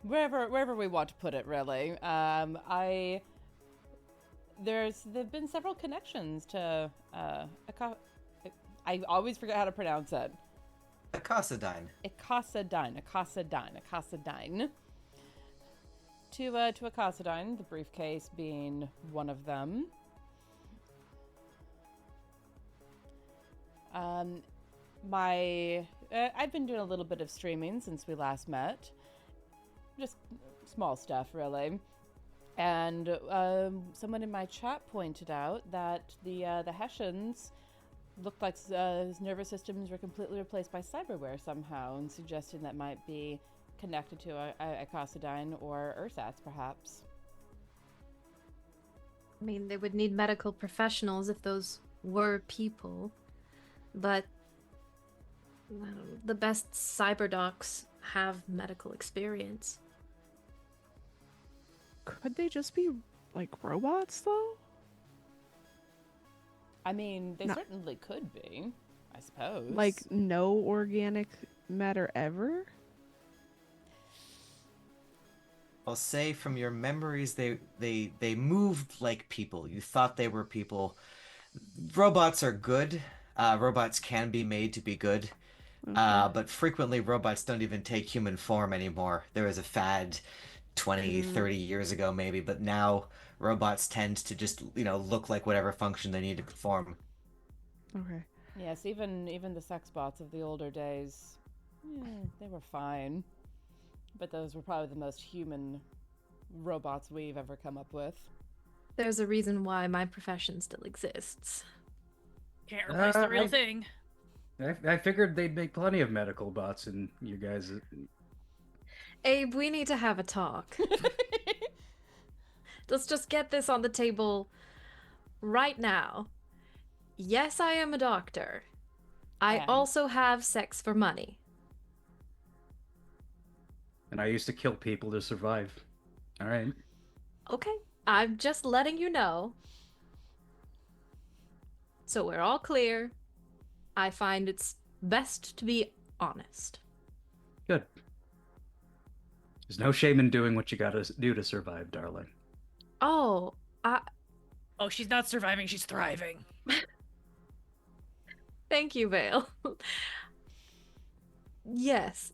Wherever we want to put it, really. There've been several connections to I always forget how to pronounce it. Acasadine. Acasadine. To Acasadine, the briefcase being one of them. I've been doing a little bit of streaming since we last met. Just small stuff, really. And someone in my chat pointed out that the Hessians Looked like his nervous systems were completely replaced by cyberware somehow, and suggesting that might be connected to a Icosodine or Ursats, perhaps. I mean, they would need medical professionals if those were people, but the best cyber docs have medical experience. Could they just be like robots though? I mean, they No. certainly could be, I suppose. Like no organic matter ever? I'll say from your memories, they moved like people. You thought they were people. Robots are good. Robots can be made to be good. Okay. But frequently robots don't even take human form anymore. There was a fad 20, 30 years ago maybe, but now robots tend to just, look like whatever function they need to perform. Okay. Yes, even the sex bots of the older days, they were fine. But those were probably the most human robots we've ever come up with. There's a reason why my profession still exists. Can't replace the real I- thing. I figured they'd make plenty of medical bots, and you guys. Abe, we need to have a talk. Let's just get this on the table right now. Yes, I am a doctor. I And? also have sex for money. And I used to kill people to survive. All right. Okay, I'm just letting you know. So we're all clear. I find it's best to be honest. Good. There's no shame in doing what you gotta do to survive, darling. Oh, Oh, she's not surviving, she's thriving. thank you, Vale. Yes,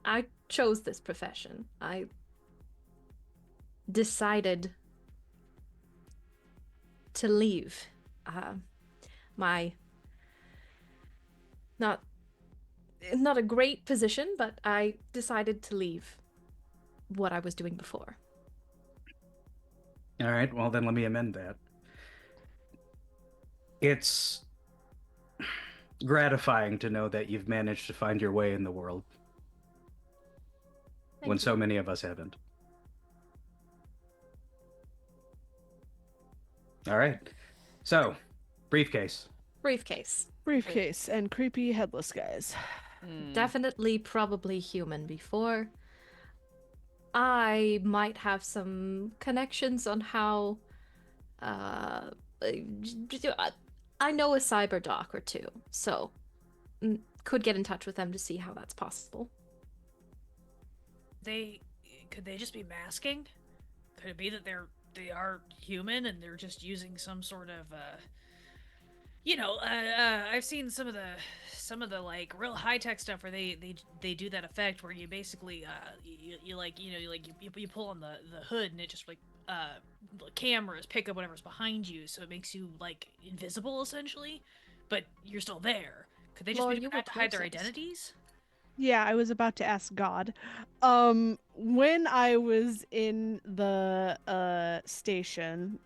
I chose this profession. I decided to leave my not a great position, but I decided to leave what I was doing before. All right, well, then let me amend that. It's gratifying to know that you've managed to find your way in the world Thank when you. so many of us haven't. All right. So, briefcase. Briefcase. Briefcase and creepy headless guys. Definitely probably human before. I might have some connections on how I know a cyber doc or two, so could get in touch with them to see how that's possible. Could they just be masking? Could it be that they are human and they're just using some sort of I've seen some of the like real high tech stuff where they do that effect where you basically you pull on the hood and it just like cameras pick up whatever's behind you, so it makes you like invisible essentially, but you're still there. Could they just Lord, be you doing that to were hide their closest. identities? Yeah, I was about to ask God. When I was in the station,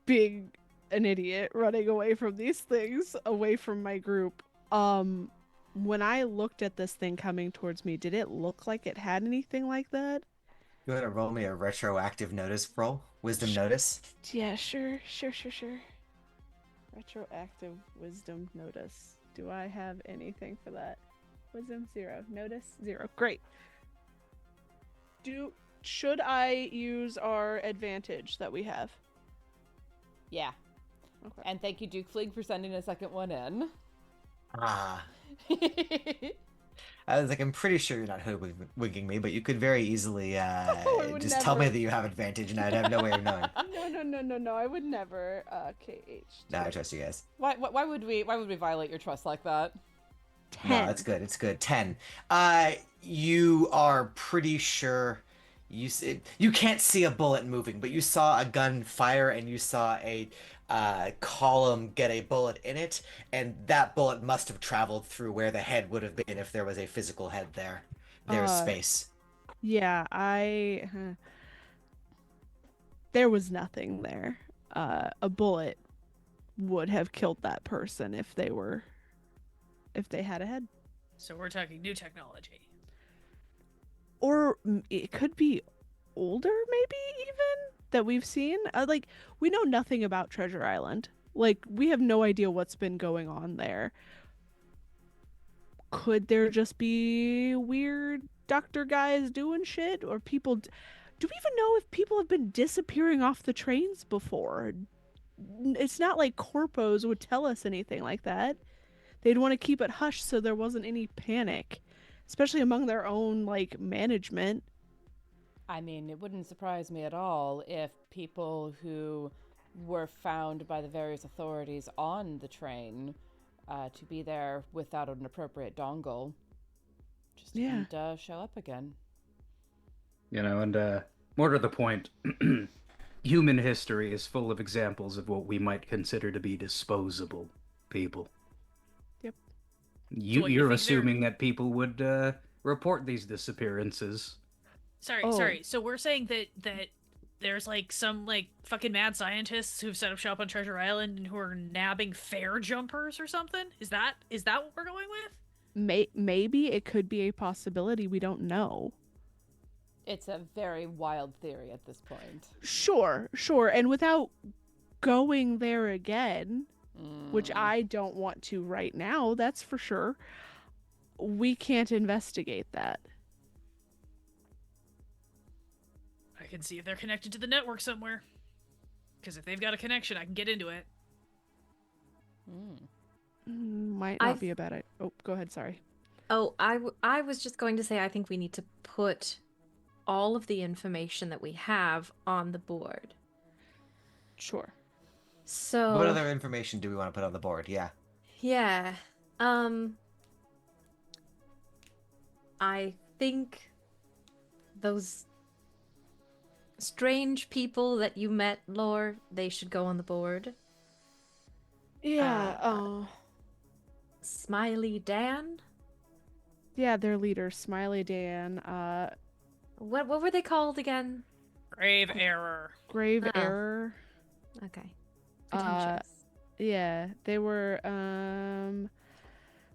being an idiot, running away from these things, away from my group, when I looked at this thing coming towards me, did it look like it had anything like that? You want to roll me a retroactive notice roll? Wisdom notice? Yeah, sure. Retroactive wisdom notice. Do I have anything for that? Wisdom 0. Notice 0. Great. Should I use our advantage that we have? Yeah. Okay. And thank you, Duke Fleeg, for sending a second one in. Ah. I was like, I'm pretty sure you're not hoodwinking me, but you could very easily I would just tell me never. that you have advantage and I'd have no way of knowing. No. I would never. KH. No, I trust you guys. Why would we violate your trust like that? 10. No, it's good. It's good. 10. You are pretty sure you can't see a bullet moving, but you saw a gun fire and you saw a column get a bullet in it, and that bullet must have traveled through where the head would have been if there was a physical head there. There's space. Yeah, there was nothing there. A bullet would have killed that person if they had a head. So we're talking new technology. Or it could be older, maybe even that we've seen. Like, we know nothing about Treasure Island. Like, we have no idea what's been going on there. Could there just be weird doctor guys doing shit, or people? Do we even know if people have been disappearing off the trains before? It's not like corpos would tell us anything like that. They'd want to keep it hush so there wasn't any panic, especially among their own like management. I mean, it wouldn't surprise me at all if people who were found by the various authorities on the train to be there without an appropriate dongle just didn't show up again. You know, and more to the point, human history is full of examples of what we might consider to be disposable people. Yep. You're assuming that people would report these disappearances. Sorry. So we're saying that there's like some like fucking mad scientists who've set up shop on Treasure Island and who are nabbing fair jumpers or something? Is that what we're going with? Maybe it could be a possibility. We don't know. It's a very wild theory at this point. Sure. And without going there again, which I don't want to right now, that's for sure, we can't investigate that. I can see if they're connected to the network somewhere. Because if they've got a connection, I can get into it. Might not be a bad idea. Oh, go ahead, sorry. Oh, I was just going to say I think we need to put all of the information that we have on the board. Sure. So What other information do we want to put on the board? Yeah. Yeah. I think those strange people that you met, Lore, they should go on the board. Yeah. Smiley Dan? Yeah, their leader, Smiley Dan. What were they called again? Grave error. Grave error. Okay. Pretentious. Yeah, they were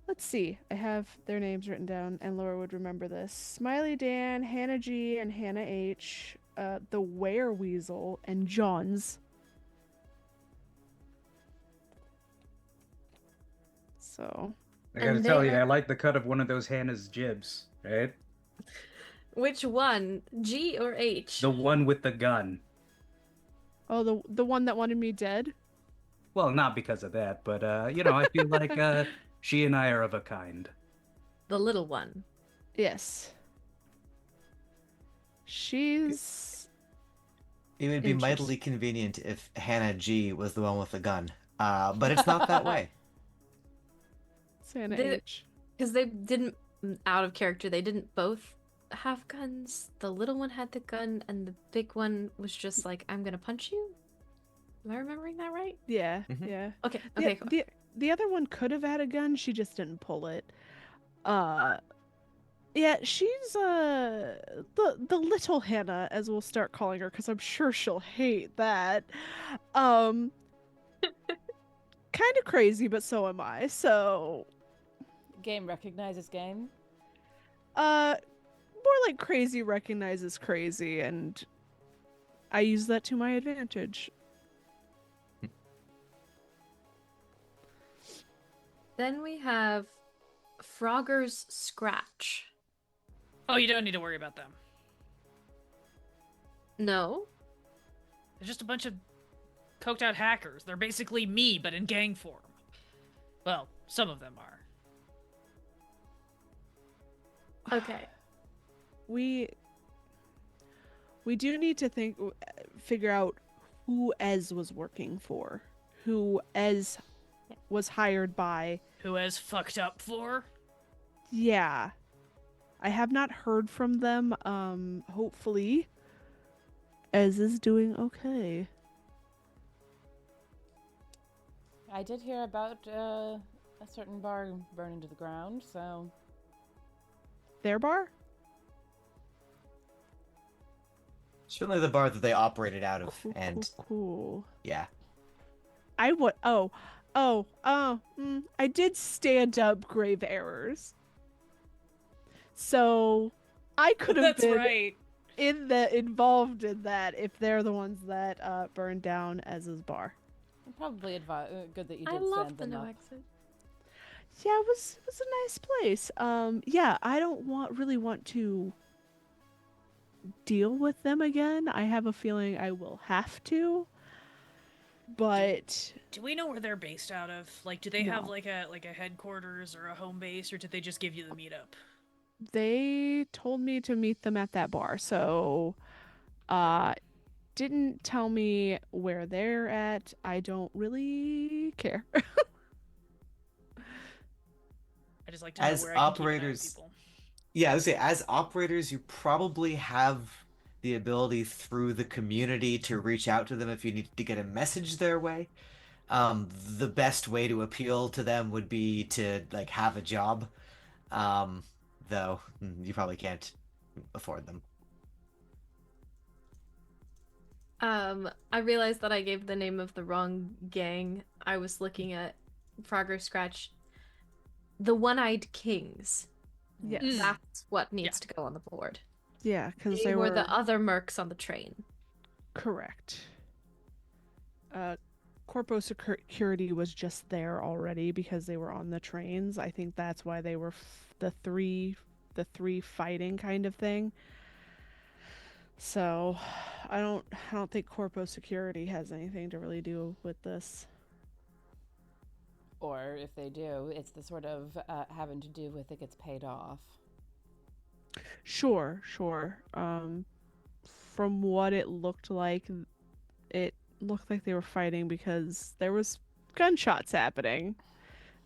let's see. I have their names written down and Laura would remember this. Smiley Dan, Hannah G and Hannah H, the Wereweasel and Johns. So I gotta tell you, I like the cut of one of those Hannah's jibs, right? Which one? G or H? The one with the gun. Oh, the one that wanted me dead? Well, not because of that, but you know, I feel like she and I are of a kind. The little one. Yes. She's... It would be mightily convenient if Hannah G was the one with the gun. But it's not that way. Hannah H. Because they didn't, out of character, they didn't both have guns. The little one had the gun, and the big one was just like, I'm gonna punch you? Am I remembering that right? Yeah, yeah. Okay, cool. The other one could have had a gun, she just didn't pull it. Yeah, she's the little Hannah, as we'll start calling her, because I'm sure she'll hate that. Kind of crazy, but so am I. So Game recognizes game. more like crazy recognizes crazy, and I use that to my advantage. Then we have Frogger's Scratch. Oh, you don't need to worry about them. No? They're just a bunch of coked out hackers. They're basically me, but in gang form. Well, some of them are. Okay. We do need to figure out who Ez was working for, who Ez was hired by. Who has fucked up for? Yeah. I have not heard from them. Hopefully Ez is doing okay. I did hear about a certain bar burning to the ground, so... Their bar? Certainly the bar that they operated out of, Cool, and cool. yeah. I would. I did stand up grave errors, so I could have That's been right. involved in that if they're the ones that burned down Ez's bar. Probably good that you did I love stand the them no up. exit. Yeah, it was a nice place. Yeah, I don't really want to deal with them again. I have a feeling I will have to. But Do we know where they're based out of? Like, do they No. have like a headquarters or a home base, or did they just give you the meetup? they told me to meet them at that bar, so didn't tell me where they're at. I don't really care. I just like to know As where I can keep an eye on operators, people. yeah, I would say as operators, you probably have the ability through the community to reach out to them if you need to get a message their way. The best way to appeal to them would be to like have a job. Um, though you probably can't afford them. I realized that I gave the name of the wrong gang. I was looking at Progress Scratch. The One-Eyed Kings. Yes. That's what needs Yeah. to go on the board. Yeah, because They were the other mercs on the train. correct. Corpo Security was just there already because they were on the trains. I think that's why they were the three fighting kind of thing. So, I don't think Corpo Security has anything to really do with this. Or if they do, it's the sort of having to do with it gets paid off. Sure. From what it looked like they were fighting because there was gunshots happening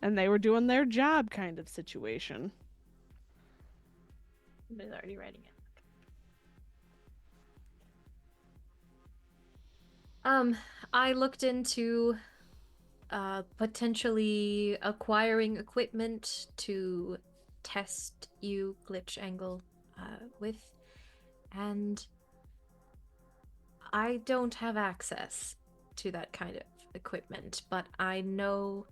and they were doing their job kind of situation. Somebody's already writing it. I looked into potentially acquiring equipment to test you GlitchAngle with, and I don't have access to that kind of equipment, but I know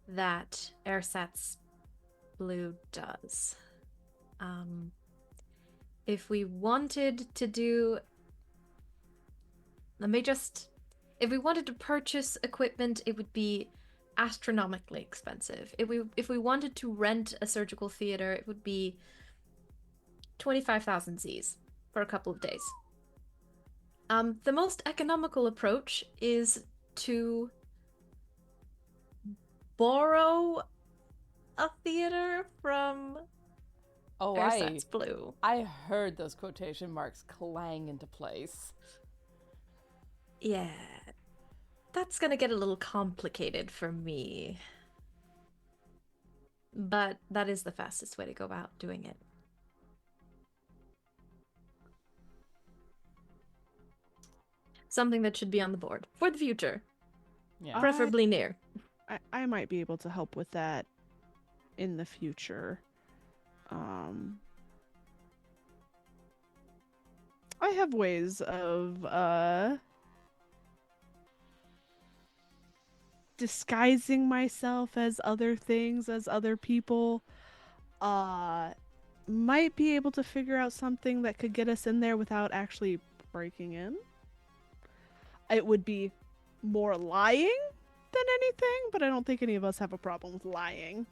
that AirSats Blue does. If we wanted to do... If we wanted to purchase equipment, it would be astronomically expensive. If we wanted to rent a surgical theater, it would be 25,000 Zs for a couple of days. The most economical approach is to borrow a theater from AirSats Blue. I heard those quotation marks clang into place. Yeah, that's gonna get a little complicated for me. But that is the fastest way to go about doing it. Something that should be on the board for the future. Yeah. Preferably near. I might be able to help with that in the future. I have ways of disguising myself as other things, as other people. Might be able to figure out something that could get us in there without actually breaking in. It would be more lying than anything, but I don't think any of us have a problem with lying.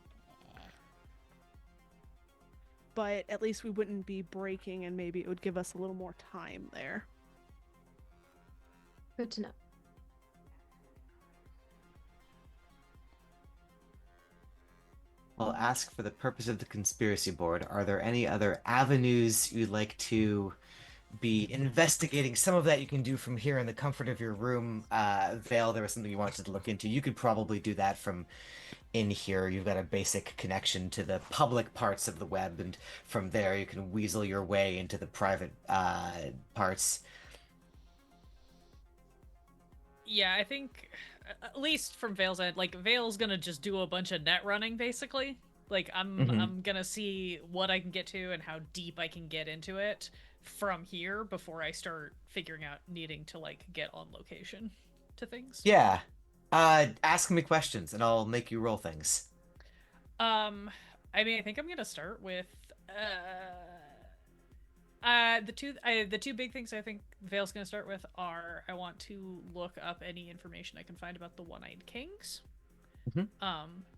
But at least we wouldn't be breaking, and maybe it would give us a little more time there. Good to know. I'll ask for the purpose of the conspiracy board. Are there any other avenues you'd like to be investigating? Some of that you can do from here in the comfort of your room. Vale, there was something you wanted to look into. You could probably do that from in here. You've got a basic connection to the public parts of the web, and from there you can weasel your way into the private parts. Yeah, I think at least from Vale's end, like Vale's gonna just do a bunch of net running basically. Like I'm gonna see what I can get to and how deep I can get into it from here before I start figuring out needing to like get on location to things. Yeah. Ask me questions, and I'll make you roll things. I mean, I think I'm gonna start with the two big things I think Vale's gonna start with are I want to look up any information I can find about the One-Eyed Kings. Mhm.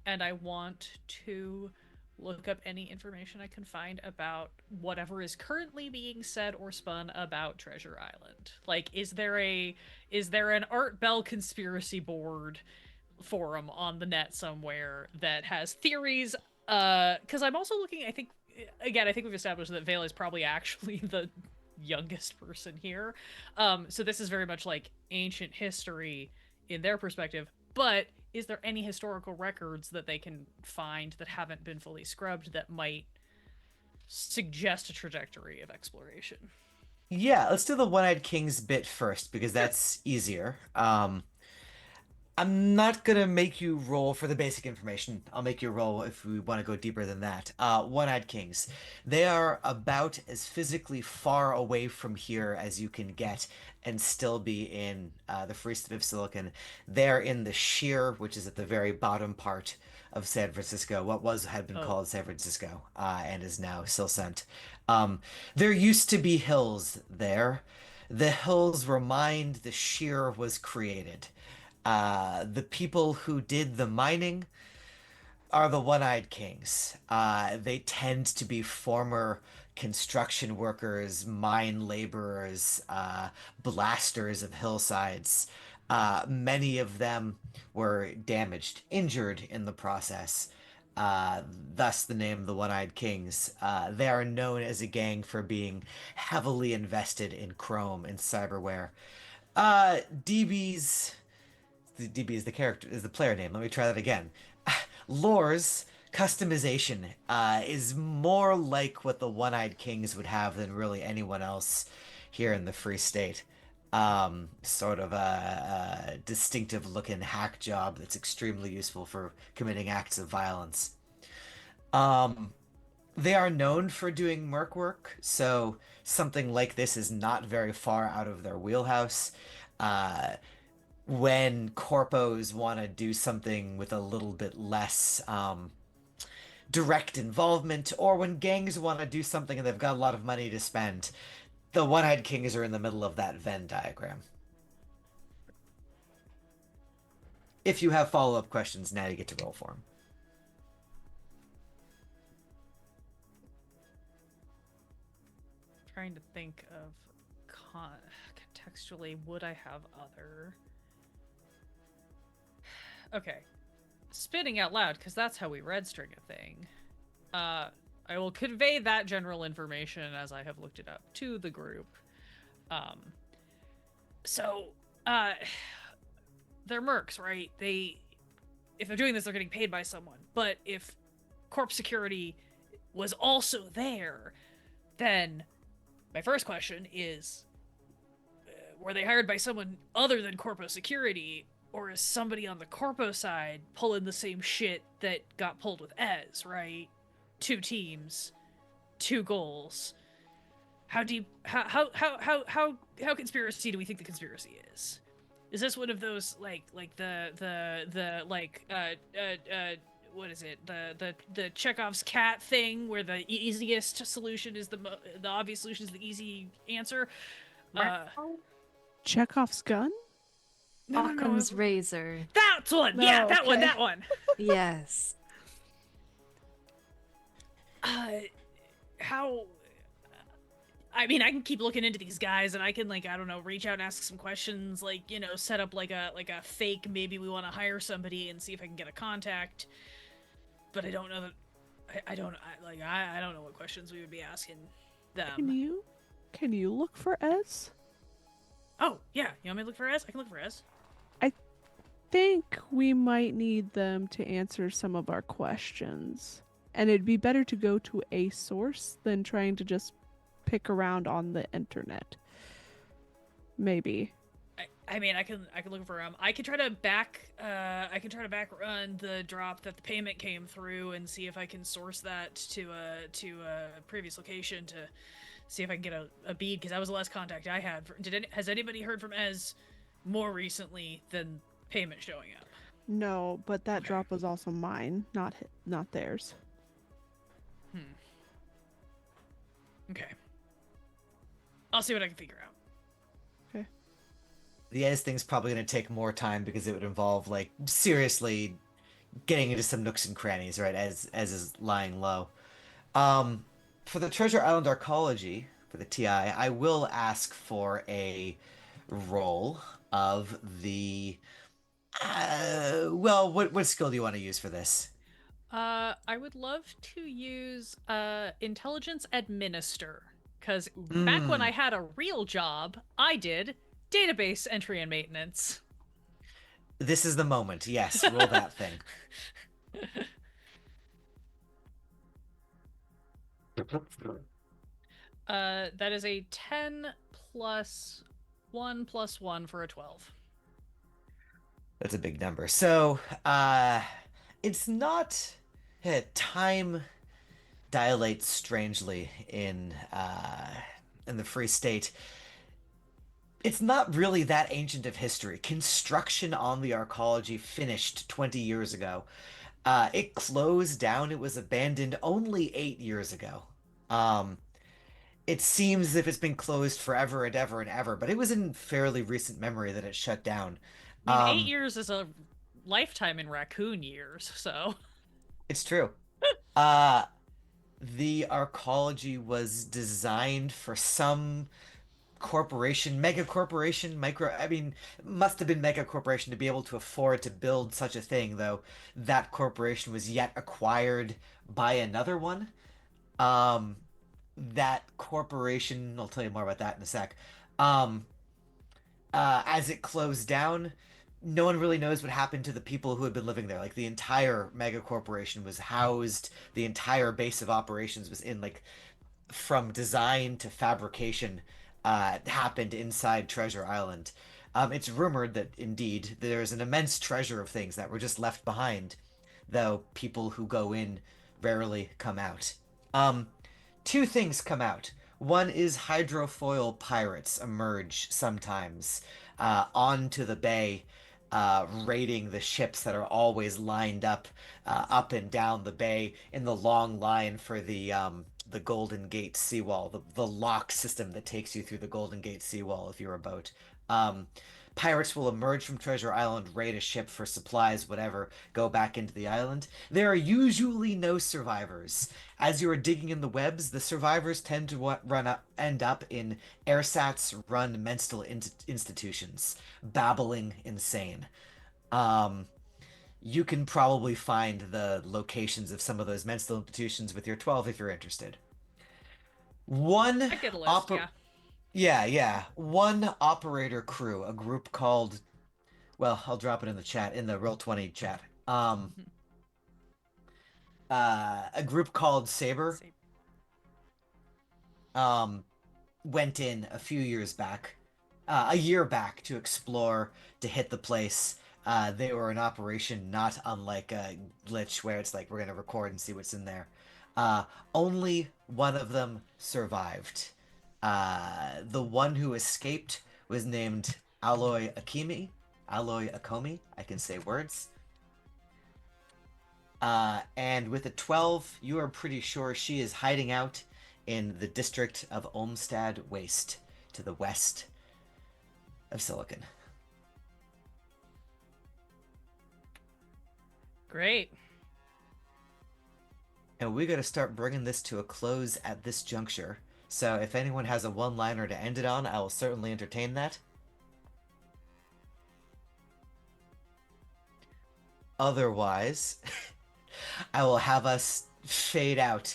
And I want to look up any information I can find about whatever is currently being said or spun about Treasure Island. Like, is there an Art Bell conspiracy board forum on the net somewhere that has theories? Because I'm also looking. I think we've established that Vale is probably actually the youngest person here. So this is very much like ancient history in their perspective, but is there any historical records that they can find that haven't been fully scrubbed that might suggest a trajectory of exploration? Yeah, let's do the One-Eyed Kings bit first because that's easier. I'm not gonna make you roll for the basic information. I'll make you roll if we want to go deeper than that. One-Eyed Kings. They are about as physically far away from here as you can get and still be in the Free State of Silicon. They're in the Sheer, which is at the very bottom part of San Francisco, what had been called San Francisco, and is now Silsent. There used to be hills there. The hills remind the Sheer was created. The people who did the mining are the One-Eyed Kings. They tend to be former construction workers, mine laborers, blasters of hillsides. Many of them were damaged, injured in the process. Thus the name the One-Eyed Kings. They are known as a gang for being heavily invested in chrome and cyberware. DB's the DB is the character is the player name. Let me try that again. Lore's customization is more like what the One-Eyed Kings would have than really anyone else here in the Free State. Sort of a distinctive looking hack job that's extremely useful for committing acts of violence. They are known for doing merc work, so something like this is not very far out of their wheelhouse. When corpos want to do something with a little bit less direct involvement, or when gangs want to do something and they've got a lot of money to spend, the One-Eyed Kings are in the middle of that Venn diagram. If you have follow-up questions, now you get to roll for them. Trying to think of contextually, would I have other... Okay. Spitting out loud, because that's how we red string a thing. I will convey that general information as I have looked it up to the group. They're mercs, right? If they're doing this, they're getting paid by someone. But if Corp Security was also there, then my first question is, were they hired by someone other than Corpo Security, or is somebody on the Corpo side pulling the same shit that got pulled with Ez, right? 2 teams, 2 goals. How deep? How conspiracy do we think the conspiracy is? Is this one of those like the what is it? The Chekhov's cat thing where the easiest solution is the obvious solution is the easy answer? Chekhov's gun? Occam's razor. That's one. No, Yeah, okay. that one. Yes. How? I mean, I can keep looking into these guys, and I can I don't know, reach out and ask some questions, set up like a fake. Maybe we want to hire somebody and see if I can get a contact. But I don't know that. I don't know what questions we would be asking them. Can you look for Ez? Oh yeah, you want me to look for Ez? I can look for Ez. I think we might need them to answer some of our questions. And it'd be better to go to a source than trying to just pick around on the internet. Maybe. I mean, I can look for him. I can try to back run the drop that the payment came through and see if I can source that to a previous location to see if I can get a bead, because that was the last contact I had. Has anybody heard from Ez more recently than payment showing up. No, but that Okay. drop was also mine, not theirs. Okay. I'll see what I can figure out. The Edis thing's probably going to take more time because it would involve, like, seriously getting into some nooks and crannies, right, as is lying low. For the Treasure Island Arcology, for the TI, I will ask for a roll of the... well, what skill do you want to use for this? I would love to use intelligence administer, because back when Hmm. I had a real job, I did database entry and maintenance. This is the moment. Yes, roll that thing. That is a 10 plus 1 plus 1 for a 12. That's a big number. So, it's not time dilates strangely in the Free State. It's not really that ancient of history. Construction on the arcology finished 20 years ago. It closed down. It was abandoned only 8 years ago. Um, it seems as if it's been closed forever and ever and ever, but it was in fairly recent memory that it shut down. I mean, 8 Um, years is a lifetime in raccoon years, so. it's true. Uh, the arcology was designed for some corporation, mega corporation, micro, I mean, must have been mega corporation to be able to afford to build such a thing, though that corporation was yet acquired by another one. Um, that corporation, I'll tell you more about that in a sec. Um, as it closed down, no one really knows what happened to the people who had been living there. Like the entire mega corporation was housed, the entire base of operations was in like from design to fabrication happened inside Treasure Island. It's rumored that indeed there's an immense treasure of things that were just left behind, though people who go in rarely come out. Um, Two things come out. One is hydrofoil pirates emerge sometimes onto the bay, raiding the ships that are always lined up and down the bay in the long line for the Golden Gate seawall, the lock system that takes you through the Golden Gate seawall if you're a boat. Um, Pirates will emerge from Treasure Island, raid a ship for supplies, whatever, go back into the island. There are usually no survivors. As you are digging in the webs, the survivors tend to end up in ersatz-run mental institutions, babbling insane. Um, you can probably find the locations of some of those mental institutions with your 12 if you're interested. One I get a list, yeah. yeah. One operator crew, a group called, well, I'll drop it in the chat, in the Roll20 chat. A group called Saber, went in a few years back, a year back to explore, to hit the place. They were an operation not unlike a glitch where it's like, we're going to record and see what's in there. Only one of them survived. The one who escaped was named Alloy Akomi. I can say words. And with a 12, you are pretty sure she is hiding out in the district of Olmsted Waste to the west of Silicon. Great. And we got to start bringing this to a close at this juncture. So if anyone has a one-liner to end it on, I will certainly entertain that. Otherwise, I will have us fade out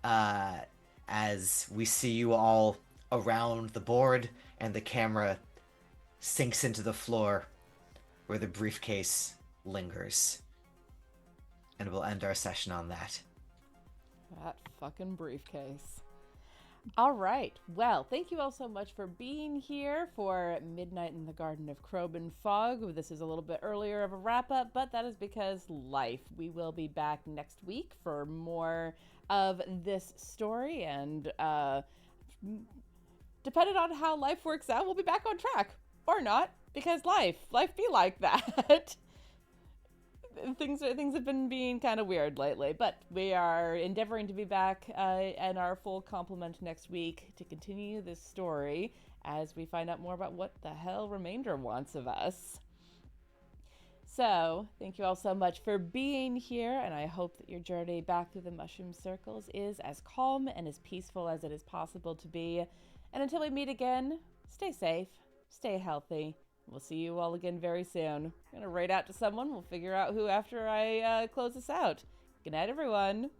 as we see you all around the board and the camera sinks into the floor where the briefcase lingers. And we'll end our session on that. That fucking briefcase. All right. Well, thank you all so much for being here for Midnight in the Garden of Kroben Fog. This is a little bit earlier of a wrap up, but that is because life. We will be back next week for more of this story, and depending on how life works out, we'll be back on track or not. Because life be like that. Things have been being kind of weird lately, but we are endeavoring to be back at our full complement next week to continue this story as we find out more about what the hell Remainder wants of us. So, thank you all so much for being here, and I hope that your journey back through the mushroom circles is as calm and as peaceful as it is possible to be. And until we meet again, stay safe, stay healthy. We'll see you all again very soon. I'm going to raid out to someone. We'll figure out who after I close this out. Good night, everyone.